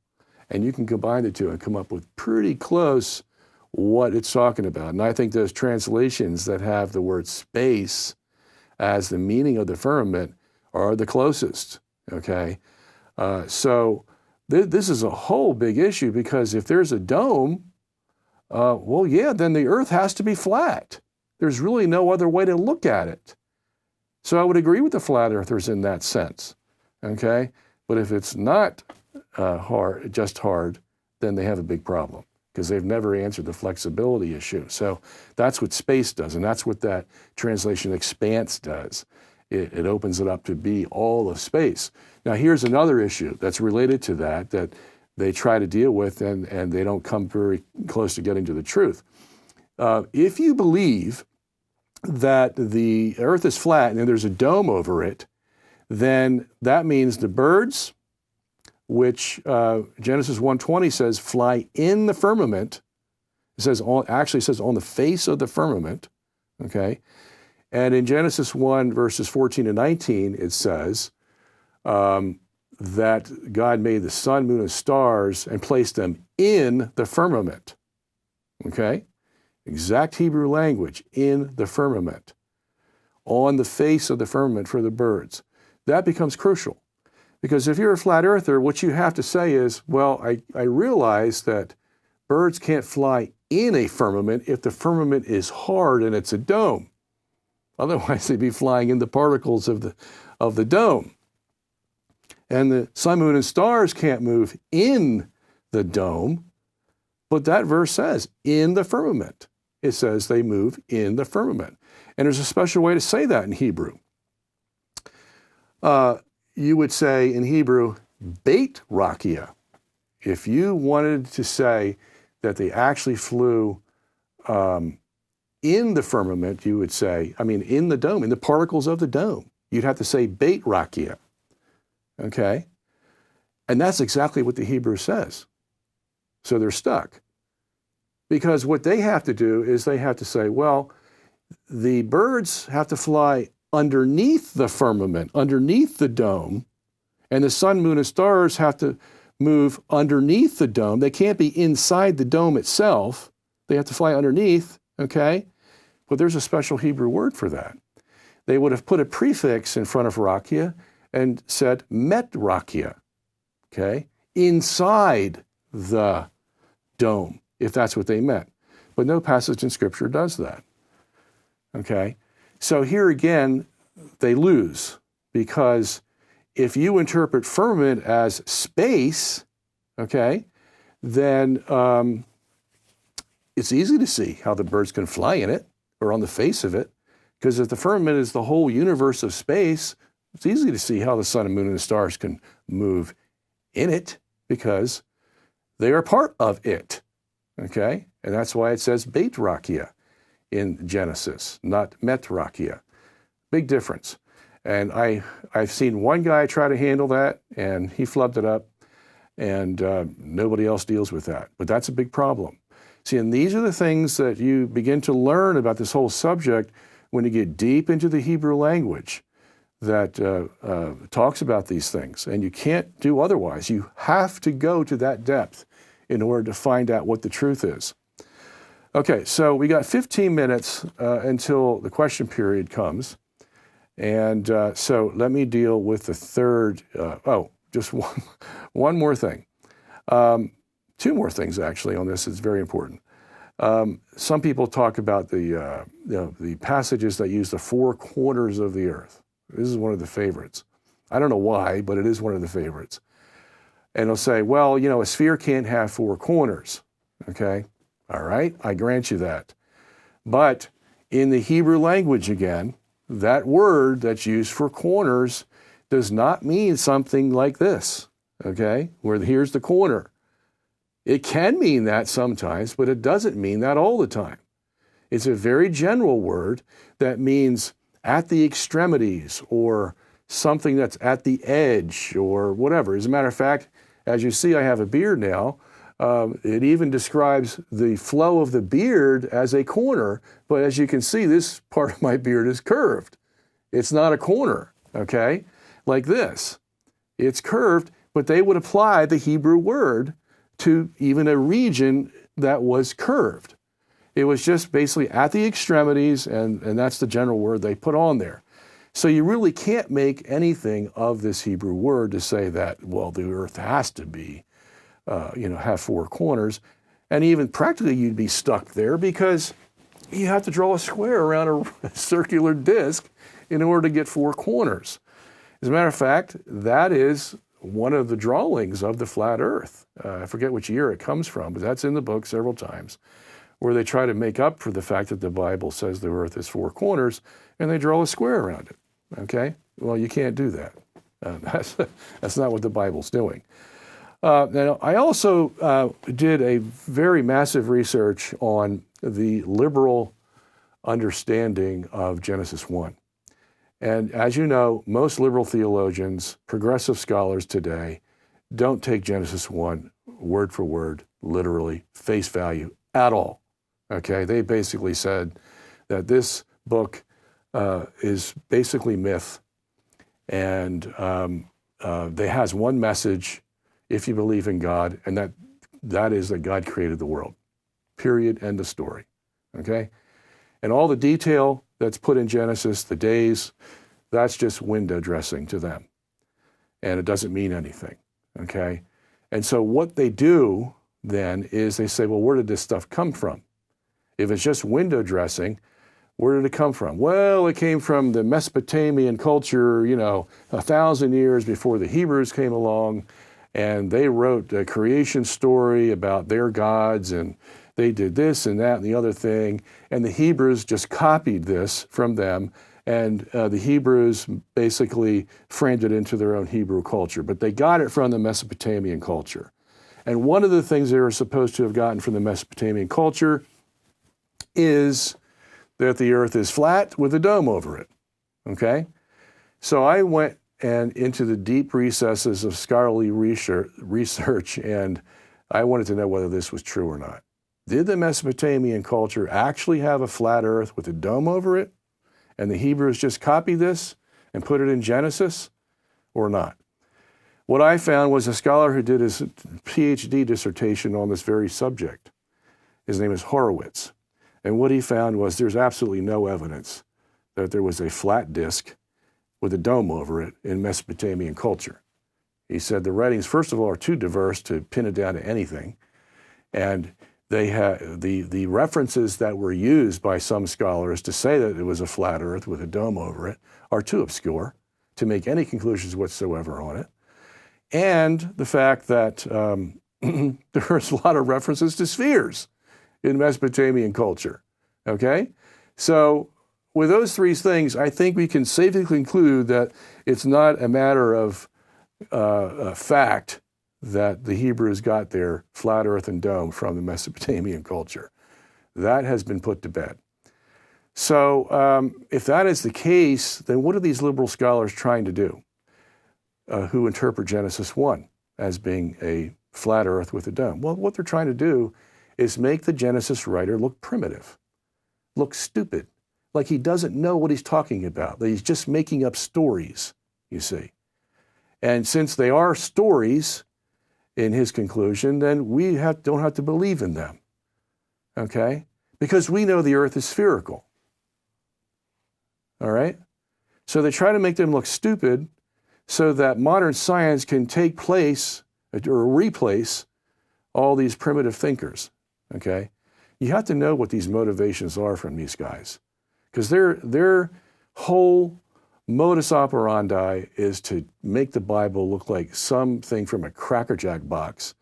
and you can combine the two and come up with pretty close what it's talking about. And I think those translations that have the word space as the meaning of the firmament are the closest, okay? So this is a whole big issue, because if there's a dome, then the earth has to be flat. There's really no other way to look at it. So I would agree with the flat earthers in that sense, okay? But if it's not just hard, then they have a big problem, because they've never answered the flexibility issue. So that's what space does, and that's what that translation expanse does. It opens it up to be all of space. Now here's another issue that's related to that they try to deal with, and they don't come very close to getting to the truth. If you believe that the earth is flat and there's a dome over it, then that means the birds, which Genesis 1:20 says fly in the firmament. It says actually says on the face of the firmament, okay? And in Genesis 1, verses 14 and 19, it says that God made the sun, moon, and stars and placed them in the firmament, okay? Exact Hebrew language, in the firmament, on the face of the firmament for the birds. That becomes crucial, because if you're a flat earther, what you have to say is, well, I realize that birds can't fly in a firmament if the firmament is hard and it's a dome. Otherwise, they'd be flying in the particles of the dome. And the sun, moon, and stars can't move in the dome, but that verse says, in the firmament. It says they move in the firmament. And there's a special way to say that in Hebrew. You would say in Hebrew, beit rakia. If you wanted to say that they actually flew in the firmament, you would say, in the dome, in the particles of the dome. You'd have to say beit rakia, okay? And that's exactly what the Hebrew says. So they're stuck. Because what they have to do is they have to say, well, the birds have to fly underneath the firmament, underneath the dome, and the sun, moon, and stars have to move underneath the dome. They can't be inside the dome itself. They have to fly underneath, okay? But there's a special Hebrew word for that. They would have put a prefix in front of rakia, and said metrachia, okay, inside the dome, if that's what they meant. But no passage in Scripture does that, okay? So here again, they lose, because if you interpret firmament as space, okay, then it's easy to see how the birds can fly in it or on the face of it, because if the firmament is the whole universe of space, it's easy to see how the sun and moon and the stars can move in it, because they are part of it, okay? And that's why it says beitrachia in Genesis, not metrachia. Big difference. And I've seen one guy try to handle that, and he flubbed it up, and nobody else deals with that. But that's a big problem. See, and these are the things that you begin to learn about this whole subject when you get deep into the Hebrew language that talks about these things. And you can't do otherwise. You have to go to that depth in order to find out what the truth is. Okay, so we got 15 minutes until the question period comes. And so let me deal with the third, just one more thing. Two more things, actually, on this. It's very important. Some people talk about the passages that use the four corners of the earth. This is one of the favorites. I don't know why, but it is one of the favorites. And they'll say, well, you know, a sphere can't have four corners, okay? All right, I grant you that. But in the Hebrew language, again, that word that's used for corners does not mean something like this, okay? Where here's the corner. It can mean that sometimes, but it doesn't mean that all the time. It's a very general word that means at the extremities, or something that's at the edge, or whatever. As a matter of fact, as you see, I have a beard now. It even describes the flow of the beard as a corner, but as you can see, this part of my beard is curved. It's not a corner, okay? Like this. It's curved, but they would apply the Hebrew word to even a region that was curved. It was just basically at the extremities, and that's the general word they put on there. So you really can't make anything of this Hebrew word to say that, well, the earth has to be, have four corners. And even practically you'd be stuck there, because you have to draw a square around a circular disc in order to get four corners. As a matter of fact, that is one of the drawings of the flat earth. I forget which year it comes from, but that's in the book several times, where they try to make up for the fact that the Bible says the earth is four corners, and they draw a square around it, okay? Well, you can't do that. That's not what the Bible's doing. Now, I also did a very massive research on the liberal understanding of Genesis 1. And as you know, most liberal theologians, progressive scholars today, don't take Genesis 1 word for word, literally, face value at all. Okay, they basically said that this book is basically myth, and they has one message, if you believe in God, and that is that God created the world. Period, end of story. Okay? And all the detail that's put in Genesis, the days, that's just window dressing to them. And it doesn't mean anything. Okay? And so what they do then is they say, well, where did this stuff come from? If it's just window dressing, where did it come from? Well, it came from the Mesopotamian culture, 1,000 years before the Hebrews came along, and they wrote a creation story about their gods, and they did this and that and the other thing, and the Hebrews just copied this from them, and the Hebrews basically framed it into their own Hebrew culture, but they got it from the Mesopotamian culture. And one of the things they were supposed to have gotten from the Mesopotamian culture is that the earth is flat with a dome over it, okay? So I went into the deep recesses of scholarly research, and I wanted to know whether this was true or not. Did the Mesopotamian culture actually have a flat earth with a dome over it, and the Hebrews just copied this and put it in Genesis, or not? What I found was a scholar who did his PhD dissertation on this very subject. His name is Horowitz. And what he found was there's absolutely no evidence that there was a flat disk with a dome over it in Mesopotamian culture. He said the writings, first of all, are too diverse to pin it down to anything. And they had the references that were used by some scholars to say that it was a flat earth with a dome over it are too obscure to make any conclusions whatsoever on it. And the fact that there's a lot of references to spheres in Mesopotamian culture, okay? So with those three things, I think we can safely conclude that it's not a matter of fact that the Hebrews got their flat earth and dome from the Mesopotamian culture. That has been put to bed. So if that is the case, then what are these liberal scholars trying to do who interpret Genesis 1 as being a flat earth with a dome? Well, what they're trying to do is make the Genesis writer look primitive, look stupid, like he doesn't know what he's talking about, that he's just making up stories, you see. And since they are stories, in his conclusion, then we don't have to believe in them, okay? Because we know the earth is spherical, all right? So they try to make them look stupid so that modern science can take place or replace all these primitive thinkers, okay? You have to know what these motivations are from these guys, because their whole modus operandi is to make the Bible look like something from a Cracker Jack box,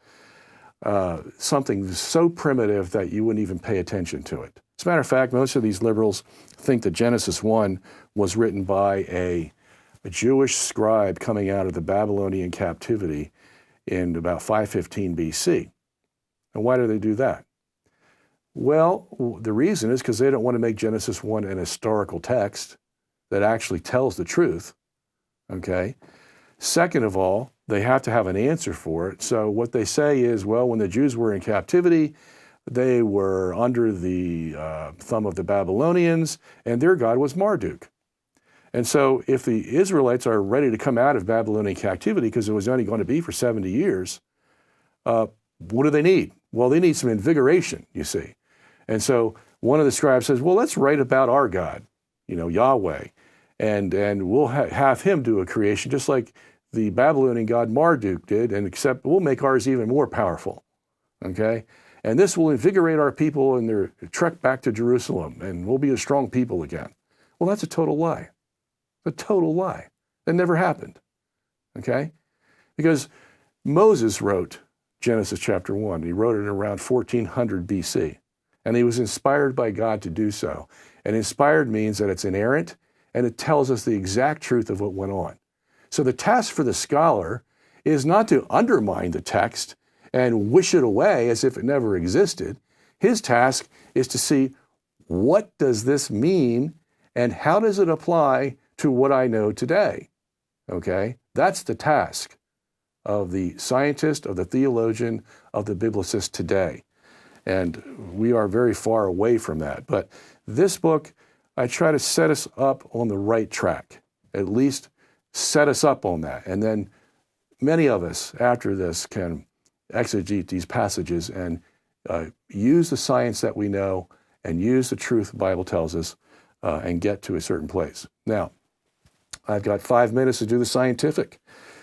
something so primitive that you wouldn't even pay attention to it. As a matter of fact, most of these liberals think that Genesis 1 was written by a Jewish scribe coming out of the Babylonian captivity in about 515 BC. And why do they do that? Well, the reason is because they don't want to make Genesis 1 an historical text that actually tells the truth, okay? Second of all, they have to have an answer for it. So what they say is, well, when the Jews were in captivity, they were under the thumb of the Babylonians, and their god was Marduk. And so if the Israelites are ready to come out of Babylonian captivity, because it was only going to be for 70 years, what do they need? Well, they need some invigoration, you see. And so one of the scribes says, well, let's write about our God, Yahweh. And we'll have him do a creation just like the Babylonian god Marduk did, and except we'll make ours even more powerful, okay? And this will invigorate our people in their trek back to Jerusalem, and we'll be a strong people again. Well, that's a total lie. A total lie. That never happened, okay? Because Moses wrote Genesis chapter 1. He wrote it around 1400 BC, and he was inspired by God to do so. And inspired means that it's inerrant, and it tells us the exact truth of what went on. So the task for the scholar is not to undermine the text and wish it away as if it never existed. His task is to see, what does this mean and how does it apply to what I know today? Okay? That's the task of the scientist, of the theologian, of the biblicist today. And we are very far away from that. But this book, I try to set us up on the right track, at least set us up on that. And then many of us after this can exegete these passages and use the science that we know and use the truth the Bible tells us and get to a certain place. Now, I've got 5 minutes to do the scientific,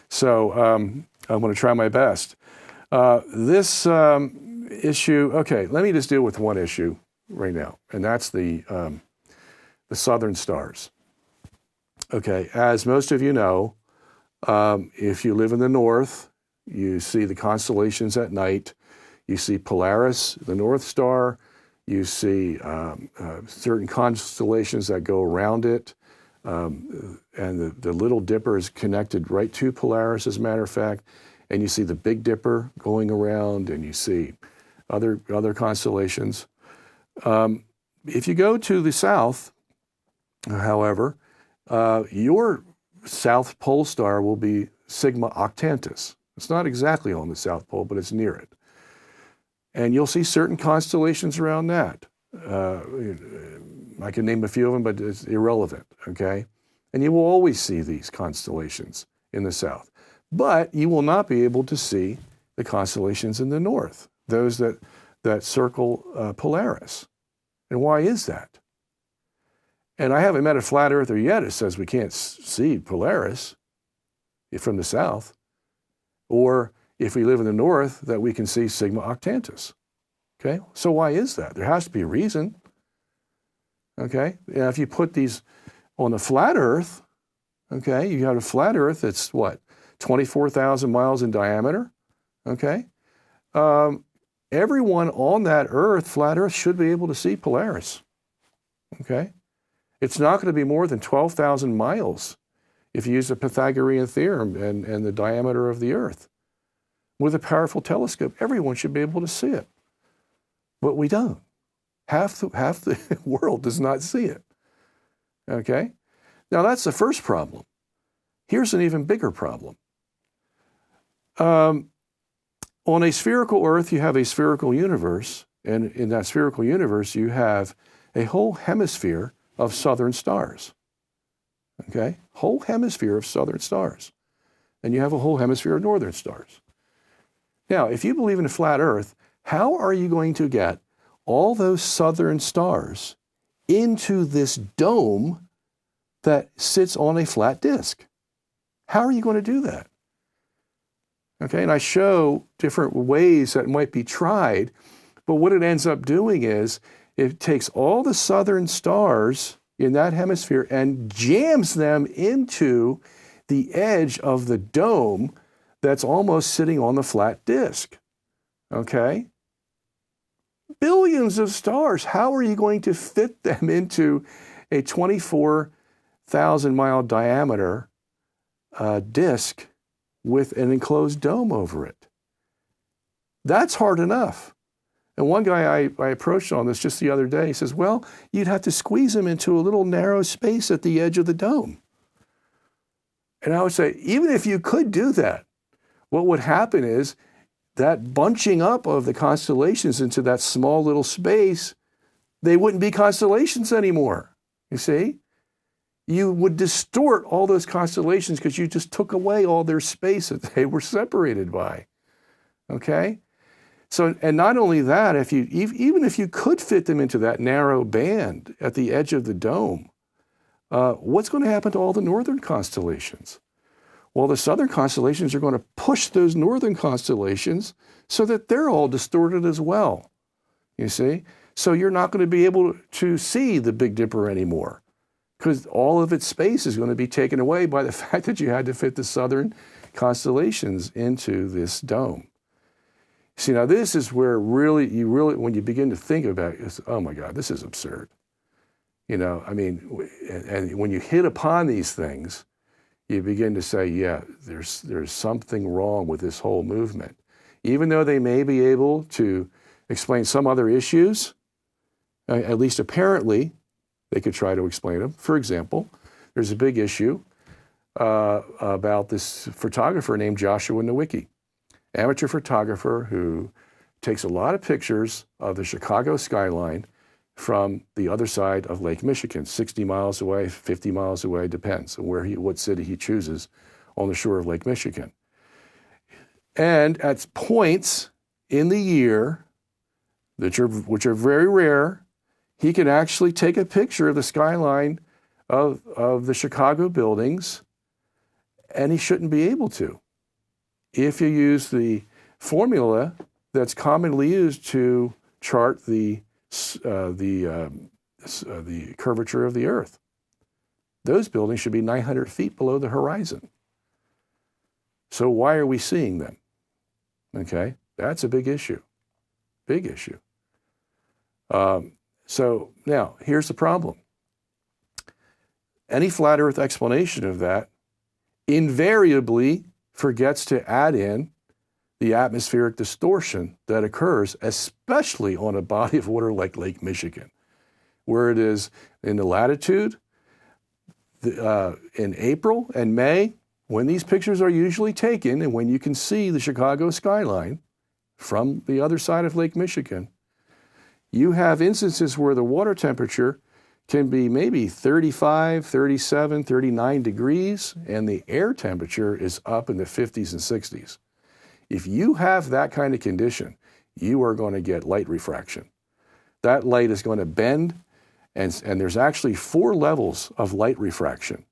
so I'm going to try my best. This issue, okay, let me just deal with one issue right now, and that's the southern stars. Okay, as most of you know, if you live in the north, you see the constellations at night. You see Polaris, the North Star. You see certain constellations that go around it. And the Little Dipper is connected right to Polaris, as a matter of fact. And you see the Big Dipper going around, and you see other constellations. If you go to the south, however, your South Pole star will be Sigma Octantis. It's not exactly on the South Pole, but it's near it. And you'll see certain constellations around that. I can name a few of them, but it's irrelevant, okay? And you will always see these constellations in the south. But you will not be able to see the constellations in the north, those that circle Polaris. And why is that? And I haven't met a flat earther yet who says we can't see Polaris from the south, or if we live in the north, that we can see Sigma Octantis. Okay, so why is that? There has to be a reason. Okay, and if you put these on the flat Earth, okay, you have a flat Earth that's what, 24,000 miles in diameter. Okay, everyone on that Earth, flat Earth, should be able to see Polaris. Okay, it's not going to be more than 12,000 miles if you use the Pythagorean theorem and the diameter of the Earth. With a powerful telescope, everyone should be able to see it. But we don't. Half the world does not see it. Okay? Now that's the first problem. Here's an even bigger problem. On a spherical Earth, you have a spherical universe, and in that spherical universe, you have a whole hemisphere of southern stars. Okay? Whole hemisphere of southern stars. And you have a whole hemisphere of northern stars. Now, if you believe in a flat Earth, how are you going to get all those southern stars into this dome that sits on a flat disk? How are you going to do that? Okay, and I show different ways that might be tried, but what it ends up doing is it takes all the southern stars in that hemisphere and jams them into the edge of the dome that's almost sitting on the flat disk. Okay? Billions of stars. How are you going to fit them into a 24,000 mile diameter disk with an enclosed dome over it? That's hard enough. And one guy I approached on this just the other day, he says, well, you'd have to squeeze them into a little narrow space at the edge of the dome. And I would say, even if you could do that, what would happen is that bunching up of the constellations into that small little space, they wouldn't be constellations anymore. You see? You would distort all those constellations because you just took away all their space that they were separated by. Okay? So, and not only that, even if you could fit them into that narrow band at the edge of the dome, what's going to happen to all the northern constellations? Well, the southern constellations are going to push those northern constellations so that they're all distorted as well, you see? So you're not going to be able to see the Big Dipper anymore because all of its space is going to be taken away by the fact that you had to fit the southern constellations into this dome. See, now this is where really, when you begin to think about it, it's, oh my God, this is absurd. You know, I mean, and when you hit upon these things, you begin to say, yeah, there's something wrong with this whole movement. Even though they may be able to explain some other issues, at least apparently, they could try to explain them. For example, there's a big issue about this photographer named Joshua Nowicki, amateur photographer who takes a lot of pictures of the Chicago skyline from the other side of Lake Michigan, 60 miles away, 50 miles away, depends on what city he chooses on the shore of Lake Michigan. And at points in the year, which are very rare, he can actually take a picture of the skyline of the Chicago buildings, and he shouldn't be able to. If you use the formula that's commonly used to chart the curvature of the Earth. Those buildings should be 900 feet below the horizon. So why are we seeing them? Okay, that's a big issue. Big issue. So now, here's the problem. Any flat Earth explanation of that invariably forgets to add in the atmospheric distortion that occurs, especially on a body of water like Lake Michigan, where it is in the latitude in April and May, when these pictures are usually taken and when you can see the Chicago skyline from the other side of Lake Michigan, you have instances where the water temperature can be maybe 35, 37, 39 degrees, and the air temperature is up in the 50s and 60s. If you have that kind of condition, you are going to get light refraction. That light is going to bend And there's actually 4 levels of light refraction.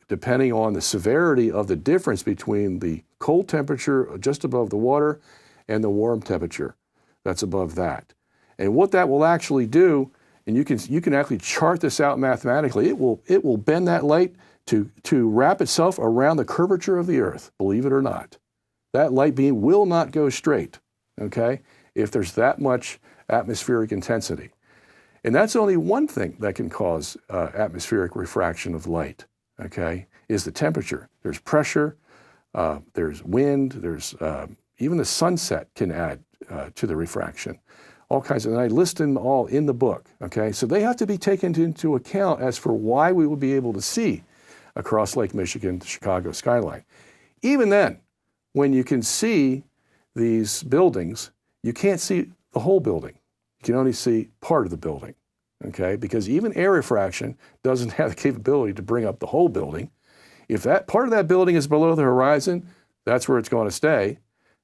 Depending on the severity of the difference between the cold temperature just above the water and the warm temperature that's above that. And what that will actually do, and you can actually chart this out mathematically, it will bend that light to wrap itself around the curvature of the Earth, believe it or not. That light beam will not go straight, okay, if there's that much atmospheric intensity. And that's only one thing that can cause atmospheric refraction of light, okay, is the temperature. There's pressure, there's wind, there's even the sunset can add to the refraction. All kinds of, and I list them all in the book, okay? So they have to be taken into account as for why we will be able to see across Lake Michigan, the Chicago skyline. Even then, when you can see these buildings, you can't see the whole building. You can only see part of the building, okay? Because even air refraction doesn't have the capability to bring up the whole building. If that part of that building is below the horizon, that's where it's going to stay,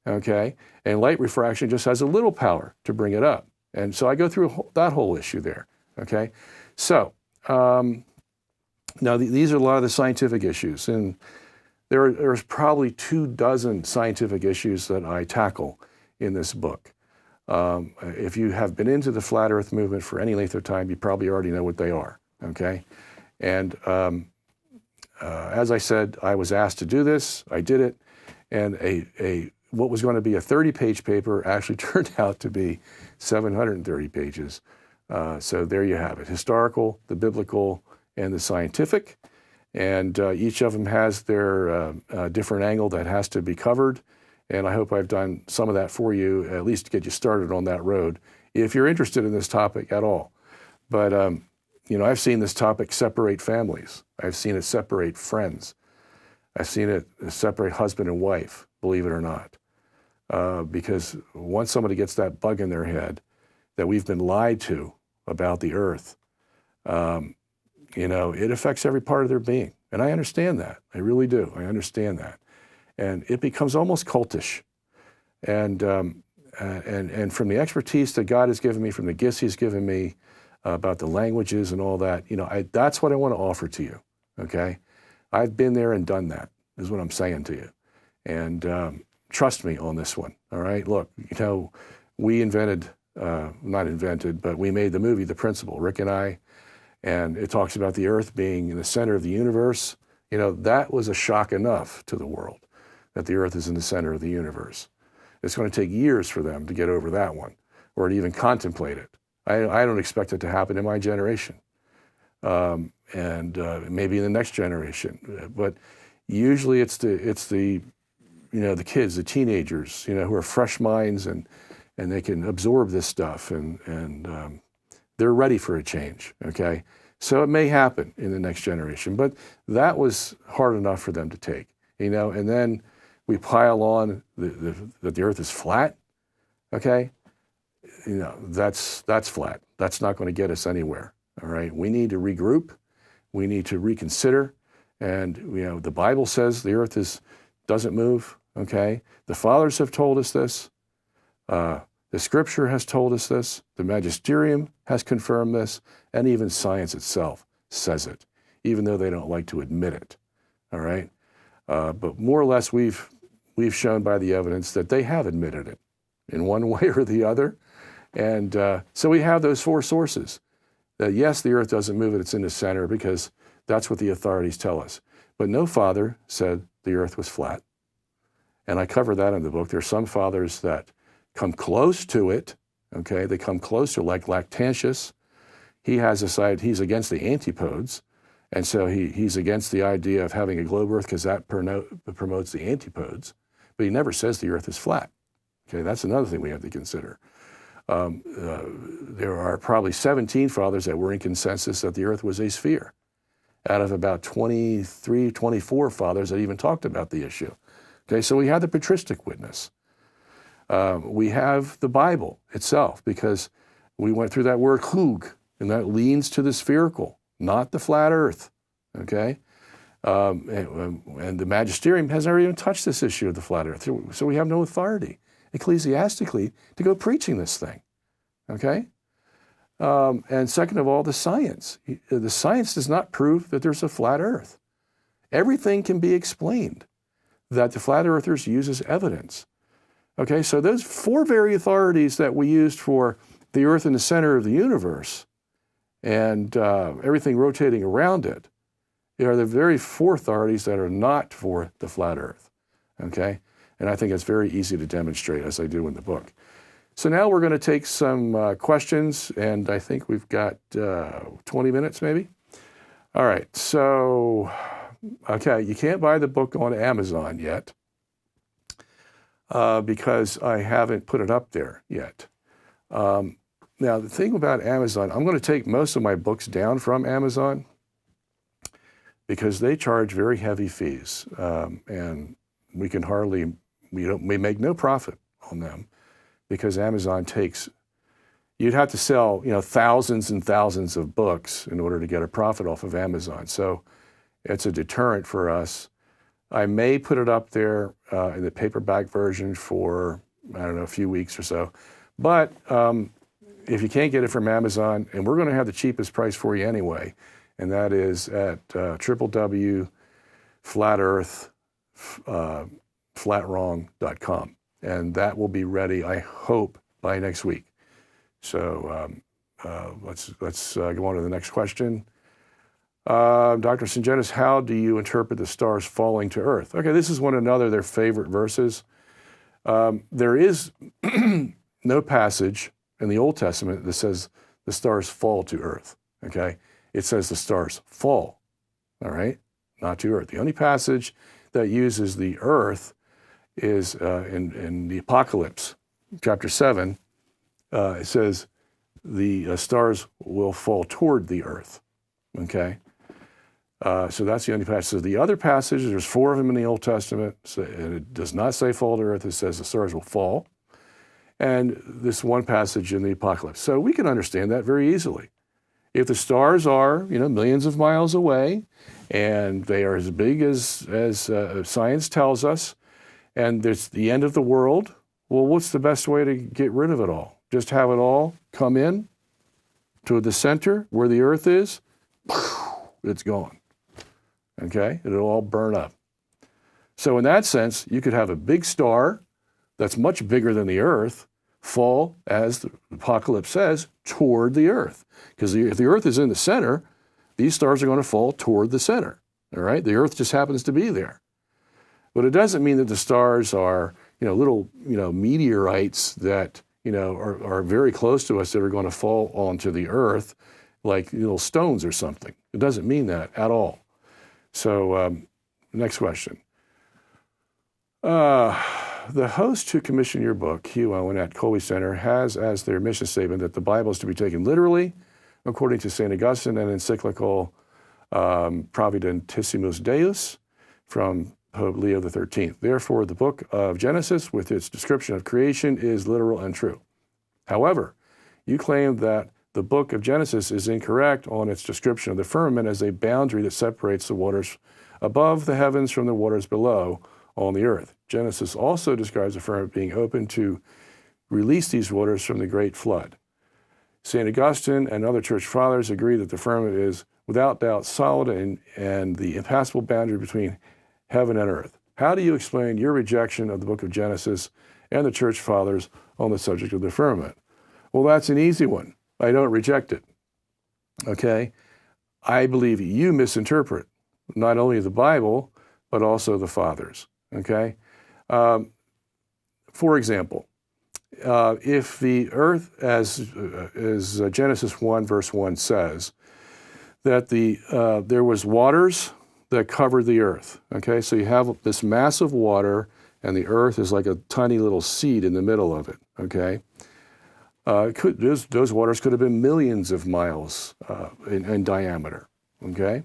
okay? And light refraction just has a little power to bring it up. And so I go through that whole issue there, okay? So now these are a lot of the scientific issues, and there's probably 24 scientific issues that I tackle in this book. If you have been into the Flat Earth movement for any length of time, you probably already know what they are, okay? And as I said, I was asked to do this, I did it, and what was going to be a 30-page paper actually turned out to be 730 pages. So there you have it, historical, the biblical, and the scientific. And each of them has their different angle that has to be covered. And I hope I've done some of that for you, at least to get you started on that road, if you're interested in this topic at all. But, you know, I've seen this topic separate families. I've seen it separate friends. I've seen it separate husband and wife, believe it or not. Because once somebody gets that bug in their head that we've been lied to about the Earth, you know, it affects every part of their being. And I understand that. I really do. I understand that. And it becomes almost cultish. And from the expertise that God has given me, from the gifts He's given me about the languages and all that, you know, that's what I want to offer to you, okay? I've been there and done that, is what I'm saying to you. And trust me on this one, all right? Look, you know, we invented, not invented, but we made the movie The Principle, Rick and I, and it talks about the Earth being in the center of the universe. You know, that was a shock enough to the world, that the Earth is in the center of the universe. It's going to take years for them to get over that one, or to even contemplate it. I don't expect it to happen in my generation, and maybe in the next generation. But usually it's the you know, the kids, the teenagers, you know, who are fresh minds and they can absorb this stuff and they're ready for a change, okay? So it may happen in the next generation, but that was hard enough for them to take, you know? And then we pile on that the Earth is flat, okay? You know, that's flat. That's not going to get us anywhere, all right? We need to regroup. We need to reconsider. And, you know, the Bible says the Earth doesn't move, okay? The fathers have told us this. The Scripture has told us this. The Magisterium has confirmed this. And even science itself says it, even though they don't like to admit it, all right? But more or less, we've shown by the evidence that they have admitted it in one way or the other. And so we have those 4 sources. That yes, the Earth doesn't move, it's in the center, because that's what the authorities tell us. But no father said the Earth was flat. And I cover that in the book. There are some fathers that come close to it, okay? They come closer, like Lactantius. He has a side, he's against the antipodes. And so he's against the idea of having a globe Earth because that promotes the antipodes. But he never says the Earth is flat. Okay, that's another thing we have to consider. There are probably 17 fathers that were in consensus that the Earth was a sphere, out of about 23, 24 fathers that even talked about the issue. Okay, so we have the patristic witness. We have the Bible itself, because we went through that word hug, and that leans to the spherical, not the flat Earth, okay? And the Magisterium has never even touched this issue of the flat Earth, so we have no authority, ecclesiastically, to go preaching this thing, okay? And second of all, the science. The science does not prove that there's a flat Earth. Everything can be explained that the flat earthers use as evidence. Okay, so those four very authorities that we used for the Earth in the center of the universe and everything rotating around it are the very four authorities that are not for the flat Earth. Okay, and I think it's very easy to demonstrate, as I do in the book. So now we're going to take some questions, and I think we've got 20 minutes maybe. All right, so, okay, you can't buy the book on Amazon yet because I haven't put it up there yet. Now, the thing about Amazon, I'm going to take most of my books down from Amazon because they charge very heavy fees, and we can hardly, we make no profit on them. Because Amazon takes, you'd have to sell, thousands and thousands of books in order to get a profit off of Amazon. So it's a deterrent for us. I may put it up there in the paperback version for, I don't know, a few weeks or so. But if you can't get it from Amazon, and we're going to have the cheapest price for you anyway, and that is at www.flatwrong.com. And that will be ready, I hope, by next week. So let's go on to the next question. Dr. Sungenis, how do you interpret the stars falling to Earth? Okay, this is one another their favorite verses. There is no passage in the Old Testament that says the stars fall to Earth. Okay, it says the stars fall. All right, not to Earth. The only passage that uses the Earth is in the Apocalypse, chapter 7, it says the stars will fall toward the earth, okay? So that's the only passage. So the other passages, there's 4 of them in the Old Testament, and it does not say fall to earth, it says the stars will fall. And this one passage in the Apocalypse. So we can understand that very easily. If the stars are, millions of miles away, and they are as big as science tells us, and it's the end of the world, well, what's the best way to get rid of it all? Just have it all come in to the center where the earth is, it's gone. Okay? It'll all burn up. So in that sense, you could have a big star that's much bigger than the earth fall, as the Apocalypse says, toward the earth. Because if the earth is in the center, these stars are going to fall toward the center. All right? The earth just happens to be there. But it doesn't mean that the stars are, little, meteorites that, are very close to us that are going to fall onto the earth like little stones or something. It doesn't mean that at all. So, next question. The host who commissioned your book, Hugh Owen at Colby Center, has as their mission statement that the Bible is to be taken literally, according to St. Augustine and encyclical Providentissimus Deus from Pope Leo XIII. Therefore, the book of Genesis, with its description of creation, is literal and true. However, you claim that the book of Genesis is incorrect on its description of the firmament as a boundary that separates the waters above the heavens from the waters below on the earth. Genesis also describes the firmament being open to release these waters from the great flood. St. Augustine and other church fathers agree that the firmament is without doubt solid and the impassable boundary between heaven and earth. How do you explain your rejection of the book of Genesis and the church fathers on the subject of the firmament? Well, that's an easy one. I don't reject it. Okay? I believe you misinterpret not only the Bible, but also the fathers. Okay? For example, if the earth, as Genesis 1 verse 1 says, that there was waters that covered the earth. Okay, so you have this mass of water, and the earth is like a tiny little seed in the middle of it. Okay, those waters could have been millions of miles in diameter. Okay,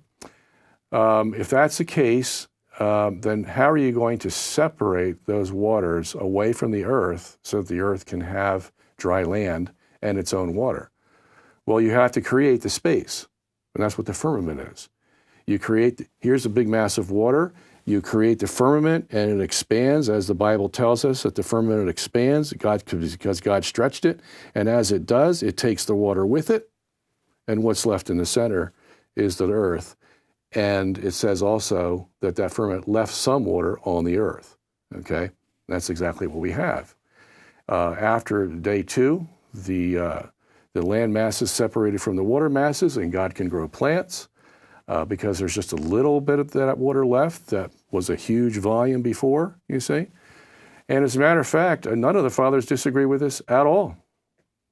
if that's the case, then how are you going to separate those waters away from the earth so that the earth can have dry land and its own water? Well, you have to create the space, and that's what the firmament is. You create, here's a big mass of water, You create the firmament, and it expands, as the Bible tells us that the firmament expands because God stretched it. And as it does, it takes the water with it. And what's left in the center is the earth. And it says also that that firmament left some water on the earth. Okay? That's exactly what we have. After day 2, the land masses separated from the water masses, and God can grow plants. Because there's just a little bit of that water left that was a huge volume before, you see. And as a matter of fact, none of the fathers disagree with this at all.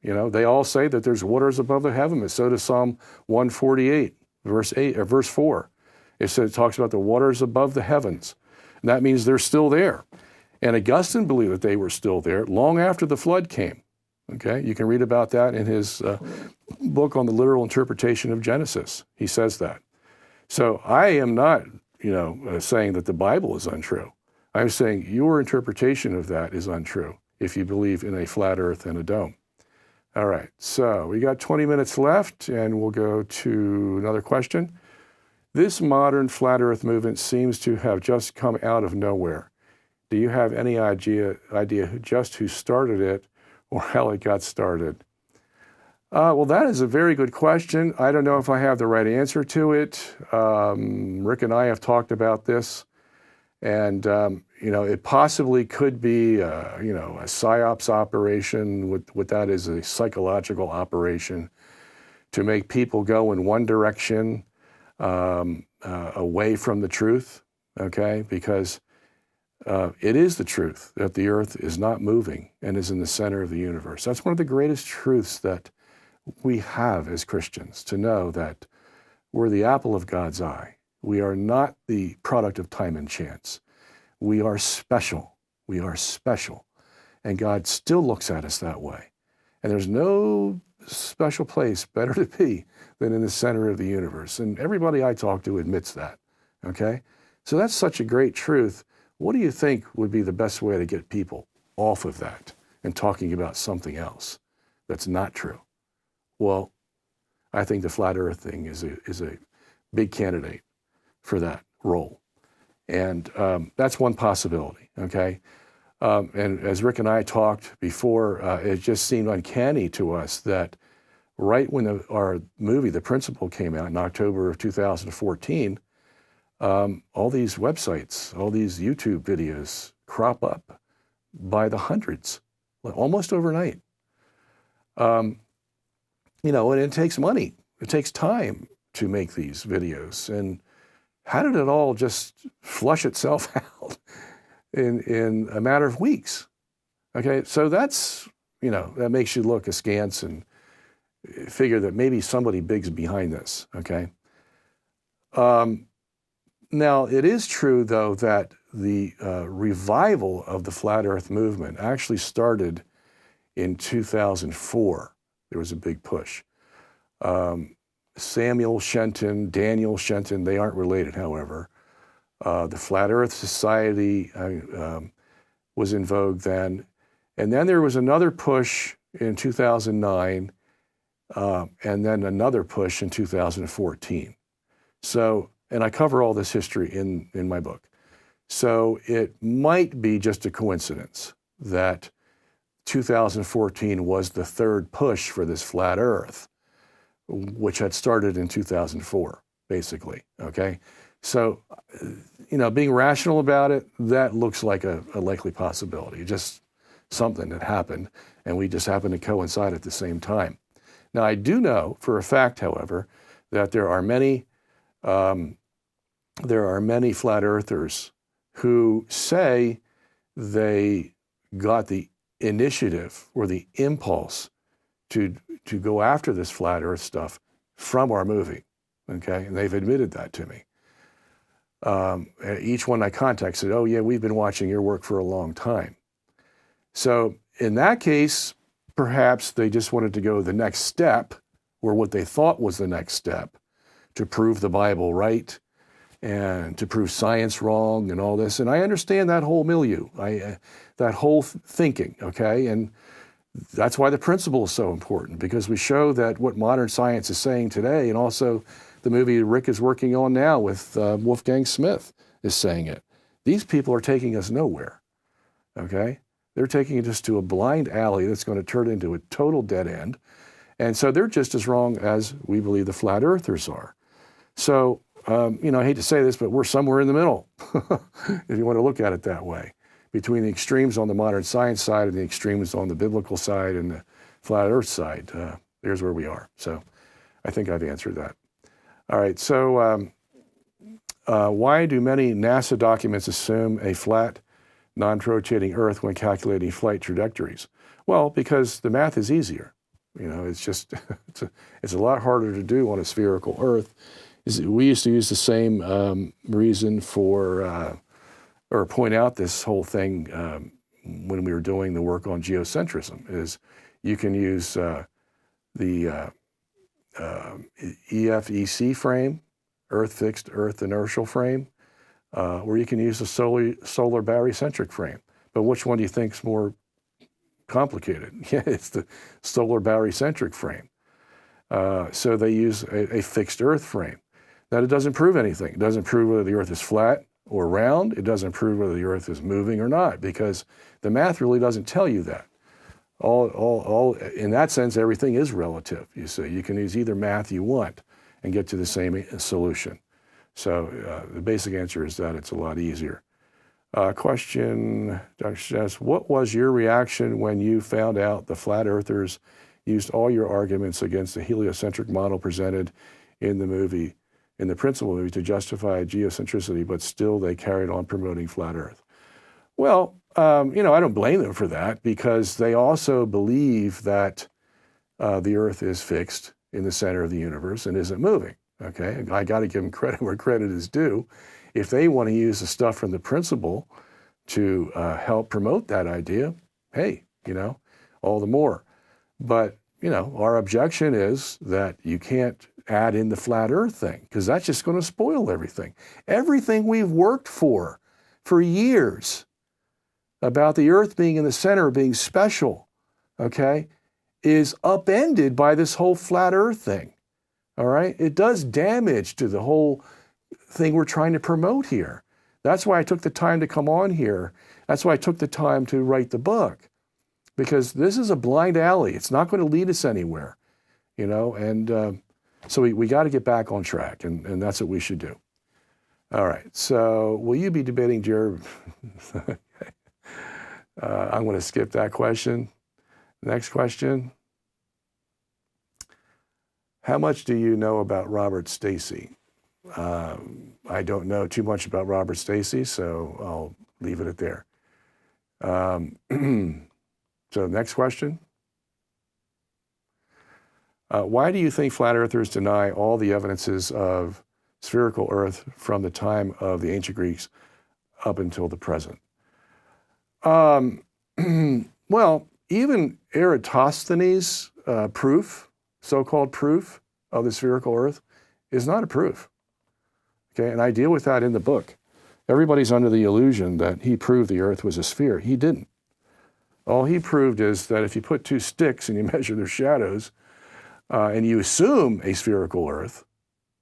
You know, they all say that there's waters above the heavens. So does Psalm 148, verse 8 or verse 4. It talks about the waters above the heavens. And that means they're still there. And Augustine believed that they were still there long after the flood came. Okay, you can read about that in his book on the literal interpretation of Genesis. He says that. So I am not, saying that the Bible is untrue. I'm saying your interpretation of that is untrue if you believe in a flat earth and a dome. All right, so we got 20 minutes left, and we'll go to another question. This modern flat earth movement seems to have just come out of nowhere. Do you have any idea just who started it or how it got started? Well, that is a very good question. I don't know if I have the right answer to it. Rick and I have talked about this, and it possibly could be, a psyops operation. What that is a psychological operation to make people go in one direction, away from the truth. Okay, because it is the truth that the earth is not moving and is in the center of the universe. That's one of the greatest truths that we have as Christians, to know that we're the apple of God's eye. We are not the product of time and chance. We are special. We are special. And God still looks at us that way. And there's no special place better to be than in the center of the universe. And everybody I talk to admits that. Okay? So that's such a great truth. What do you think would be the best way to get people off of that and talking about something else that's not true? Well, I think the flat earth thing is a big candidate for that role. And that's one possibility, okay? And as Rick and I talked before, it just seemed uncanny to us that right when our movie, The Principle, came out in October of 2014, all these websites, all these YouTube videos crop up by the hundreds, almost overnight. And it takes money. It takes time to make these videos. And how did it all just flush itself out in a matter of weeks? Okay, so that's, that makes you look askance and figure that maybe somebody big's behind this, okay? Now, it is true, though, that the revival of the flat earth movement actually started in 2004. There was a big push. Samuel Shenton, Daniel Shenton, they aren't related, however. The Flat Earth Society was in vogue then. And then there was another push in 2009, and then another push in 2014. So, and I cover all this history in my book. So it might be just a coincidence that 2014 was the third push for this flat earth, which had started in 2004, basically, okay? So, being rational about it, that looks like a likely possibility, just something that happened, and we just happened to coincide at the same time. Now, I do know for a fact, however, that there are many flat earthers who say they got the initiative or the impulse to go after this flat earth stuff from our movie, okay? And they've admitted that to me. Each one I contact said, oh yeah, we've been watching your work for a long time. So in that case, perhaps they just wanted to go the next step, or what they thought was the next step, to prove the Bible right and to prove science wrong and all this. And I understand that whole milieu, that whole thinking, okay? And that's why the principle is so important, because we show that what modern science is saying today, and also the movie Rick is working on now with Wolfgang Smith is saying it, These people are taking us nowhere, okay? They're taking us to a blind alley that's going to turn into a total dead end. And so they're just as wrong as we believe the flat earthers are. So, you know, I hate to say this, but we're somewhere in the middle, if you want to look at it that way, between the extremes on the modern science side and the extremes on the biblical side and the flat earth side. There's where we are. So I think I've answered that. All right, so why do many NASA documents assume a flat, non-rotating Earth when calculating flight trajectories? Well, because the math is easier. You know, it's just, it's a lot harder to do on a spherical Earth. We used to use the same reason for, or point out this whole thing when we were doing the work on geocentrism, is you can use the EFEC frame, Earth fixed Earth inertial frame, or you can use the solar barycentric frame. But which one do you think is more complicated? Yeah, it's the solar barycentric frame. So they use a fixed Earth frame. Now, it doesn't prove anything. It doesn't prove whether the Earth is flat or round. It doesn't prove whether the Earth is moving or not, because the math really doesn't tell you that. All in that sense, everything is relative. You see, you can use either math you want and get to the same solution. So the basic answer is that it's a lot easier. Question, Dr. Sungenis, what was your reaction when you found out the flat earthers used all your arguments against the heliocentric model presented in the movie, in the principal movie, to justify geocentricity, but still they carried on promoting flat Earth? Well, you know, I don't blame them for that, because they also believe that the Earth is fixed in the center of the universe and isn't moving. Okay, I got to give them credit where credit is due. If they want to use the stuff from the principle to help promote that idea, hey, you know, all the more. But, you know, our objection is that you can't add in the flat Earth thing, because that's just going to spoil everything. Everything we've worked for years about the Earth being in the center, being special, okay, is upended by this whole flat Earth thing. All right? It does damage to the whole thing we're trying to promote here. That's why I took the time to come on here. That's why I took the time to write the book, because this is a blind alley. It's not going to lead us anywhere, you know, and so we got to get back on track, and that's what we should do. All right, so will you be debating Jared? I'm going to skip that question. Next question. How much do you know about Robert Stacy? I don't know too much about Robert Stacy, so I'll leave it at there. So next question. Why do you think flat earthers deny all the evidences of spherical Earth from the time of the ancient Greeks up until the present? Well, even Eratosthenes' proof, so-called proof of the spherical Earth, is not a proof. Okay, and I deal with that in the book. Everybody's under the illusion that he proved the Earth was a sphere. He didn't. All he proved is that if you put two sticks and you measure their shadows, and you assume a spherical Earth,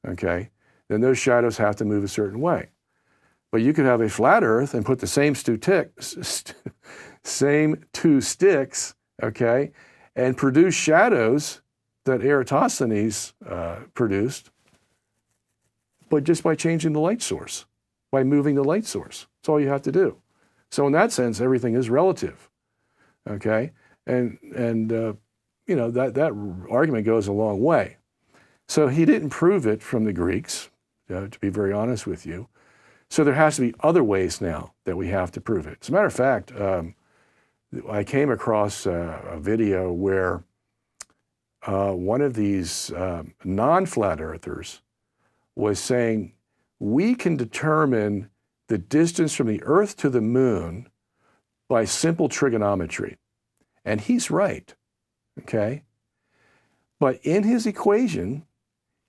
okay, then those shadows have to move a certain way. But you could have a flat Earth and put the same two sticks, okay, and produce shadows that Eratosthenes produced, but just by changing the light source, by moving the light source. That's all you have to do. So in that sense, everything is relative, okay? And you know, that argument goes a long way. So he didn't prove it from the Greeks, to be very honest with you. So there has to be other ways now that we have to prove it. As a matter of fact, I came across a video where one of these non-flat earthers was saying, we can determine the distance from the Earth to the moon by simple trigonometry. And he's right, okay? But in his equation,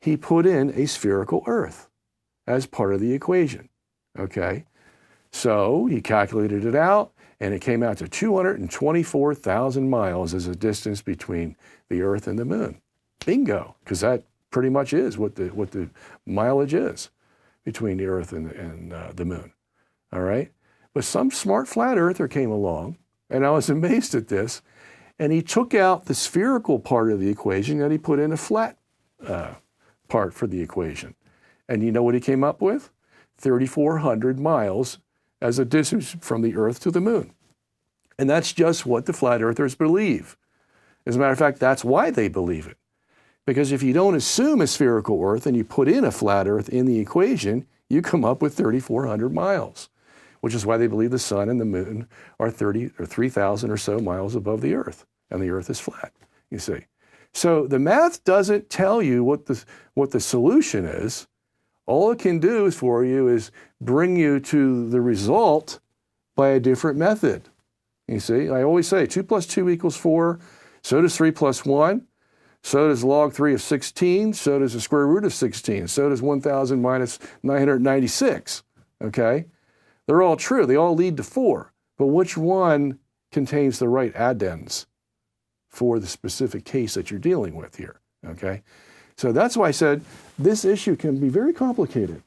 he put in a spherical Earth as part of the equation, okay? So he calculated it out, and it came out to 224,000 miles as a distance between the Earth and the moon. Bingo, because that pretty much is what the mileage is between the Earth and the moon. all right? But some smart flat earther came along, and I was amazed at this, and he took out the spherical part of the equation and he put in a flat part for the equation. And you know what he came up with? 3,400 miles as a distance from the Earth to the moon. And that's just what the flat earthers believe. As a matter of fact, that's why they believe it. Because if you don't assume a spherical Earth and you put in a flat Earth in the equation, you come up with 3,400 miles, which is why they believe the sun and the moon are 30 or 3,000 or so miles above the Earth, and the Earth is flat, you see. So the math doesn't tell you what the solution is. All it can do for you is bring you to the result by a different method. You see, I always say 2 + 2 = 4, so does 3 + 1, so does log 3 of 16, so does the square root of 16, so does 1,000 minus 996, okay? They're all true, they all lead to 4, but which one contains the right addends for the specific case that you're dealing with here, okay? So that's why I said this issue can be very complicated,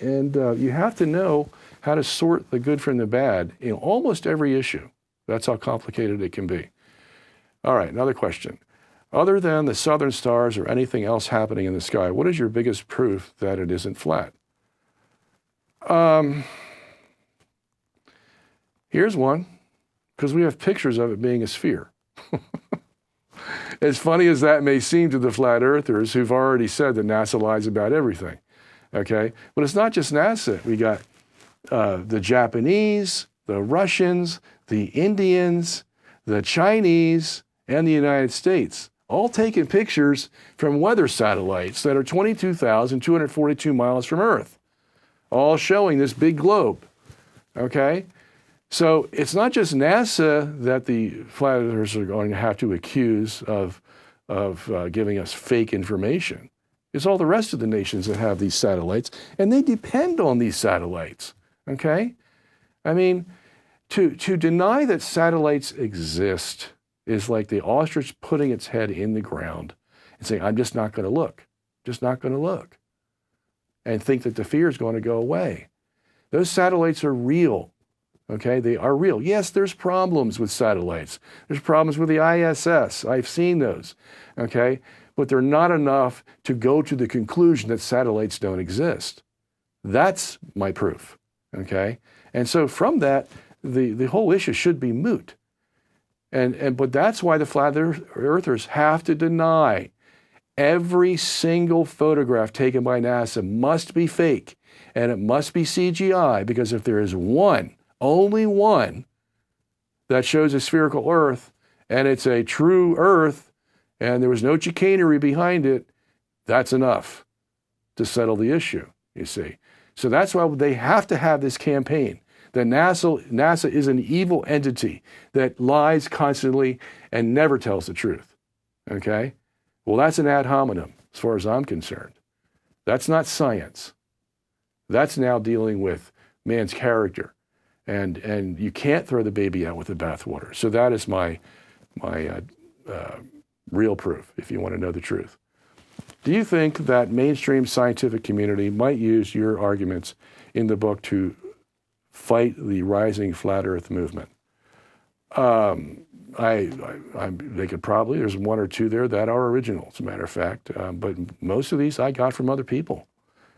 and you have to know how to sort the good from the bad in almost every issue. That's how complicated it can be. All right, another question. Other than the southern stars or anything else happening in the sky, what is your biggest proof that it isn't flat? Here's one, because we have pictures of it being a sphere. As funny as that may seem to the flat earthers who've already said that NASA lies about everything, okay? But it's not just NASA. We got the Japanese, the Russians, the Indians, the Chinese, and the United States, all taking pictures from weather satellites that are 22,242 miles from Earth, all showing this big globe, okay? So it's not just NASA that the flat earthers are going to have to accuse of giving us fake information. It's all the rest of the nations that have these satellites, and they depend on these satellites, okay? I mean, to deny that satellites exist is like the ostrich putting its head in the ground and saying, I'm just not going to look, just not going to look, and think that the fear is going to go away. Those satellites are real, okay? They are real. Yes, there's problems with satellites. There's problems with the ISS. I've seen those, okay? But they're not enough to go to the conclusion that satellites don't exist. That's my proof, okay? And so from that, the whole issue should be moot. But that's why the flat earthers have to deny every single photograph taken by NASA must be fake, and it must be CGI, because if there is one, only one, that shows a spherical Earth, and it's a true Earth, and there was no chicanery behind it, that's enough to settle the issue, you see. So that's why they have to have this campaign. That NASA is an evil entity that lies constantly and never tells the truth, okay? Well, that's an ad hominem, as far as I'm concerned. That's not science. That's now dealing with man's character, and you can't throw the baby out with the bathwater. So that is my real proof, if you want to know the truth. Do you think that mainstream scientific community might use your arguments in the book to fight the rising flat Earth movement? They could probably, there's one or two there that are original, as a matter of fact, but most of these I got from other people,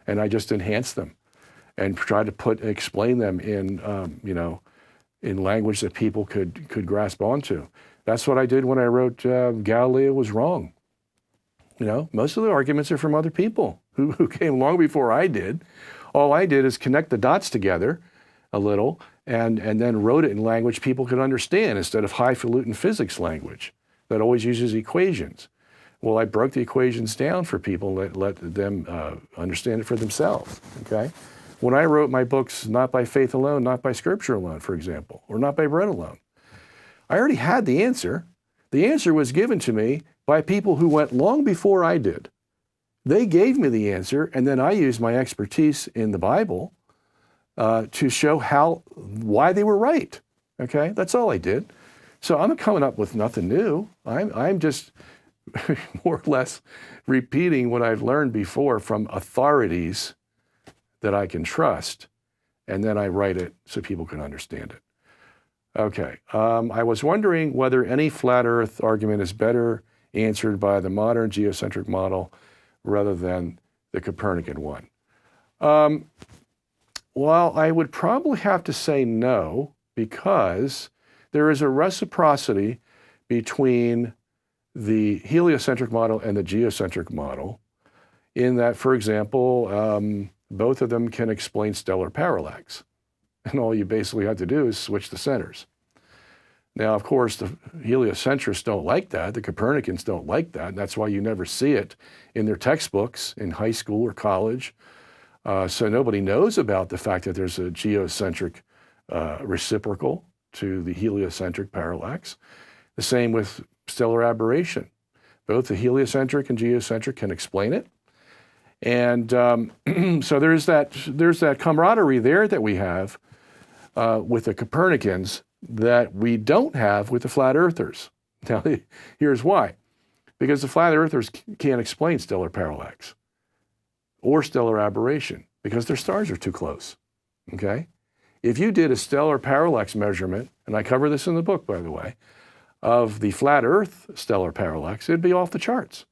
and I just enhanced them and tried to explain them in, in language that people could grasp onto. That's what I did when I wrote Galileo Was Wrong. Most of the arguments are from other people who came long before I did. All I did is connect the dots together a little and then wrote it in language people could understand instead of highfalutin physics language that always uses equations. Well, I broke the equations down for people and let them understand it for themselves, okay? When I wrote my books, Not by Faith Alone, Not by Scripture Alone, for example, or Not by Bread Alone, I already had the answer. The answer was given to me by people who went long before I did. They gave me the answer, and then I used my expertise in the Bible to show why they were right. Okay, that's all I did. So I'm coming up with nothing new. I'm just more or less repeating what I've learned before from authorities that I can trust, and then I write it so people can understand it. Okay, I was wondering whether any flat Earth argument is better answered by the modern geocentric model rather than the Copernican one. Well, I would probably have to say no, because there is a reciprocity between the heliocentric model and the geocentric model, in that, for example, both of them can explain stellar parallax. And all you basically have to do is switch the centers. Now, of course, the heliocentrists don't like that. The Copernicans don't like that. And that's why you never see it in their textbooks in high school or college. So nobody knows about the fact that there's a geocentric reciprocal to the heliocentric parallax. The same with stellar aberration. Both the heliocentric and geocentric can explain it. And so there's that camaraderie there that we have with the Copernicans that we don't have with the flat earthers. Now, here's why. Because the flat earthers can't explain stellar parallax or stellar aberration, because their stars are too close, okay? If you did a stellar parallax measurement, and I cover this in the book, by the way, of the flat Earth stellar parallax, it'd be off the charts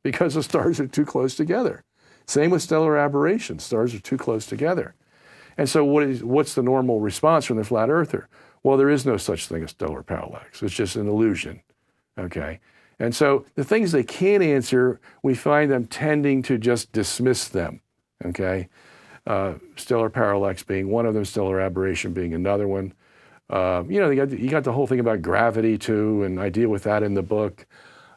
because the stars are too close together. Same with stellar aberration. Stars are too close together. And so what's the normal response from the flat earther? Well, there is no such thing as stellar parallax. It's just an illusion, okay? And so the things they can't answer, we find them tending to just dismiss them, okay? Stellar parallax being one of them, stellar aberration being another one. You got the whole thing about gravity too, and I deal with that in the book,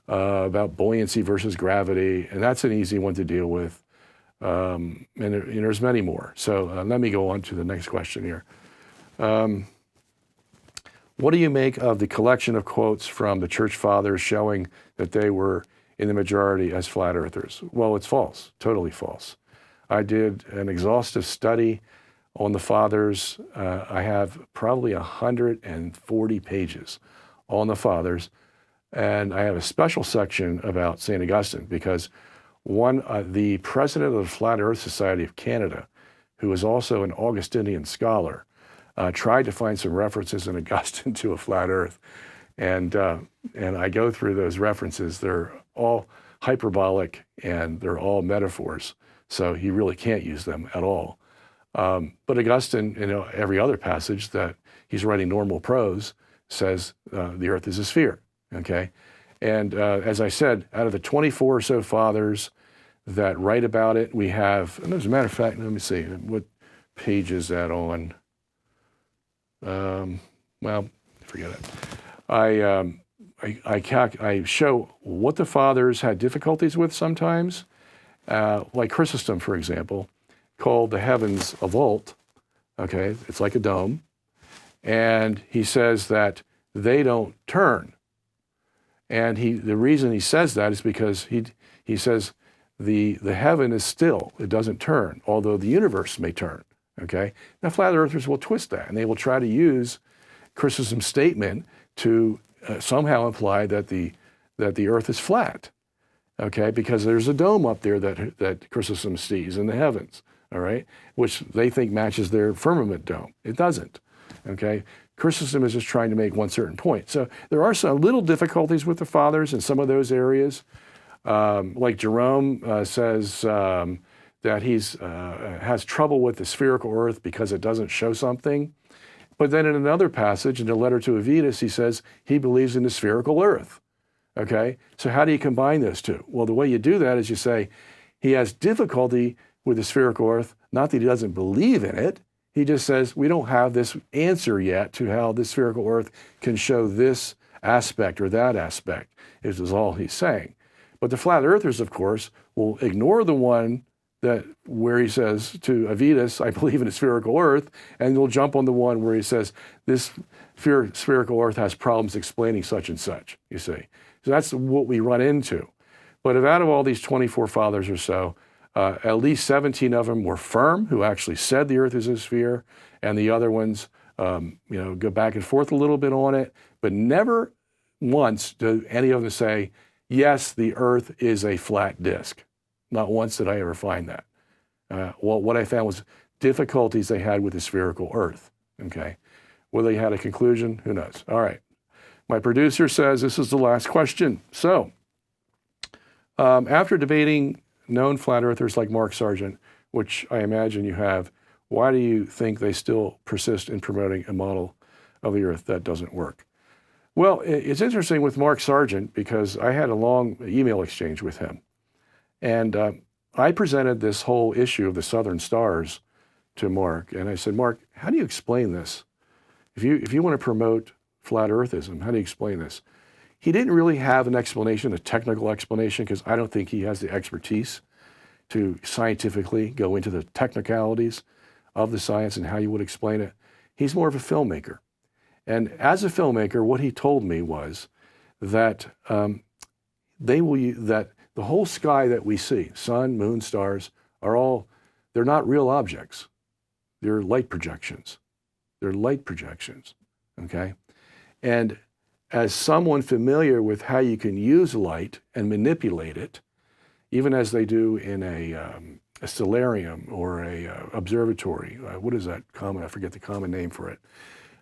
about buoyancy versus gravity, and that's an easy one to deal with. And there's many more. So let me go on to the next question here. What do you make of the collection of quotes from the church fathers showing that they were in the majority as flat earthers? Well, it's false, totally false. I did an exhaustive study on the fathers. I have probably 140 pages on the fathers, and I have a special section about St. Augustine, because the president of the Flat Earth Society of Canada, who is also an Augustinian scholar, tried to find some references in Augustine to a flat Earth, and I go through those references. They're all hyperbolic and they're all metaphors, so he really can't use them at all. But Augustine, every other passage that he's writing normal prose, says the Earth is a sphere. Okay, and as I said, out of the 24 or so fathers that write about it, we have, and as a matter of fact, let me see, what page is that on? Well, forget it. I show what the fathers had difficulties with sometimes, like Chrysostom, for example, called the heavens a vault. Okay, it's like a dome, and he says that they don't turn. And the reason he says that is because he says the heaven is still, it doesn't turn, although the universe may turn. Okay, now flat earthers will twist that, and they will try to use Chrysostom's statement to somehow imply that the Earth is flat. Okay, because there's a dome up there that Chrysostom sees in the heavens. All right, which they think matches their firmament dome. It doesn't. Okay, Chrysostom is just trying to make one certain point. So there are some little difficulties with the fathers in some of those areas. Like Jerome says that he's has trouble with the spherical Earth because it doesn't show something. But then in another passage, in the letter to Avitus, he says he believes in the spherical Earth. Okay, so how do you combine those two? Well, the way you do that is you say he has difficulty with the spherical Earth, not that he doesn't believe in it. He just says we don't have this answer yet to how the spherical Earth can show this aspect or that aspect, is all he's saying. But the flat earthers, of course, will ignore the one where he says to Avitus, I believe in a spherical Earth, and they'll jump on the one where he says this spherical Earth has problems explaining such and such, you see. So that's what we run into. But out of all these 24 fathers or so, at least 17 of them were firm, who actually said the Earth is a sphere, and the other ones go back and forth a little bit on it, but never once do any of them say, yes, the Earth is a flat disk. Not once did I ever find that. Well, what I found was difficulties they had with the spherical Earth. Okay, whether they had a conclusion, who knows? All right, my producer says this is the last question. So, after debating known flat earthers like Mark Sargent, which I imagine you have, why do you think they still persist in promoting a model of the Earth that doesn't work? Well, it's interesting with Mark Sargent because I had a long email exchange with him. And I presented this whole issue of the southern stars to Mark. And I said, Mark, how do you explain this? If you want to promote flat earthism, how do you explain this? He didn't really have an explanation, a technical explanation, because I don't think he has the expertise to scientifically go into the technicalities of the science and how you would explain it. He's more of a filmmaker. And as a filmmaker, what he told me was that that the whole sky that we see, sun, moon, stars, they're not real objects. They're light projections. They're light projections, okay? And as someone familiar with how you can use light and manipulate it, even as they do in a stellarium or a observatory, what is that common? I forget the common name for it.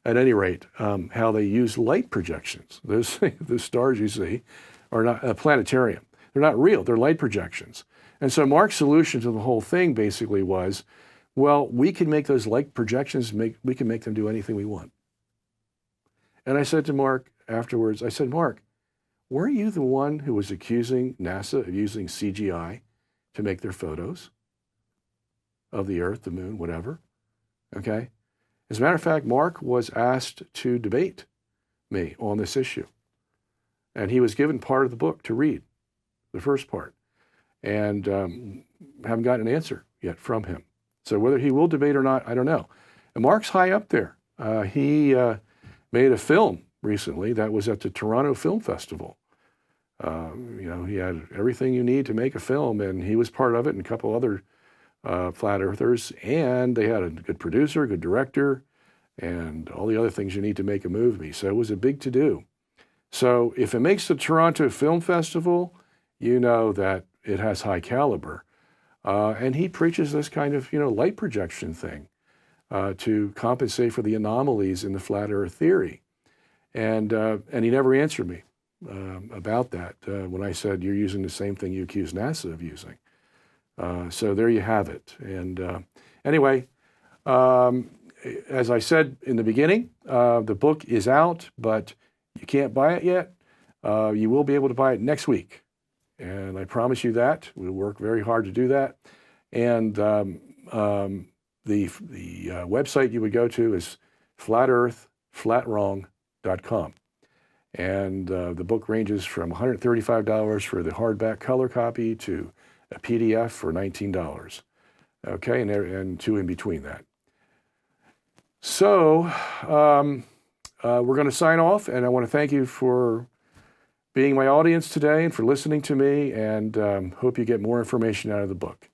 At any rate, how they use light projections. Those the stars you see are not a planetarium. They're not real. They're light projections. And so Mark's solution to the whole thing basically was, well, we can make those light projections, we can make them do anything we want. And I said to Mark afterwards, I said, Mark, weren't you the one who was accusing NASA of using CGI to make their photos of the Earth, the moon, whatever? Okay? As a matter of fact, Mark was asked to debate me on this issue. And he was given part of the book to read, the first part. And haven't gotten an answer yet from him. So whether he will debate or not, I don't know. And Mark's high up there. He made a film recently that was at the Toronto Film Festival. He had everything you need to make a film, and he was part of it, and a couple other flat earthers, and they had a good producer, good director, and all the other things you need to make a movie. So it was a big to-do. So if it makes the Toronto Film Festival, you know that it has high caliber. And he preaches this kind of, light projection thing to compensate for the anomalies in the flat Earth theory. And he never answered me about that when I said, you're using the same thing you accuse NASA of using. So there you have it. And anyway, as I said in the beginning, the book is out, but you can't buy it yet. You will be able to buy it next week. And I promise you that. We'll work very hard to do that. And the website you would go to is flatearthflatwrong.com. And the book ranges from $135 for the hardback color copy to a PDF for $19. Okay, and two in between that. So we're going to sign off, and I want to thank you for being my audience today and for listening to me, and hope you get more information out of the book.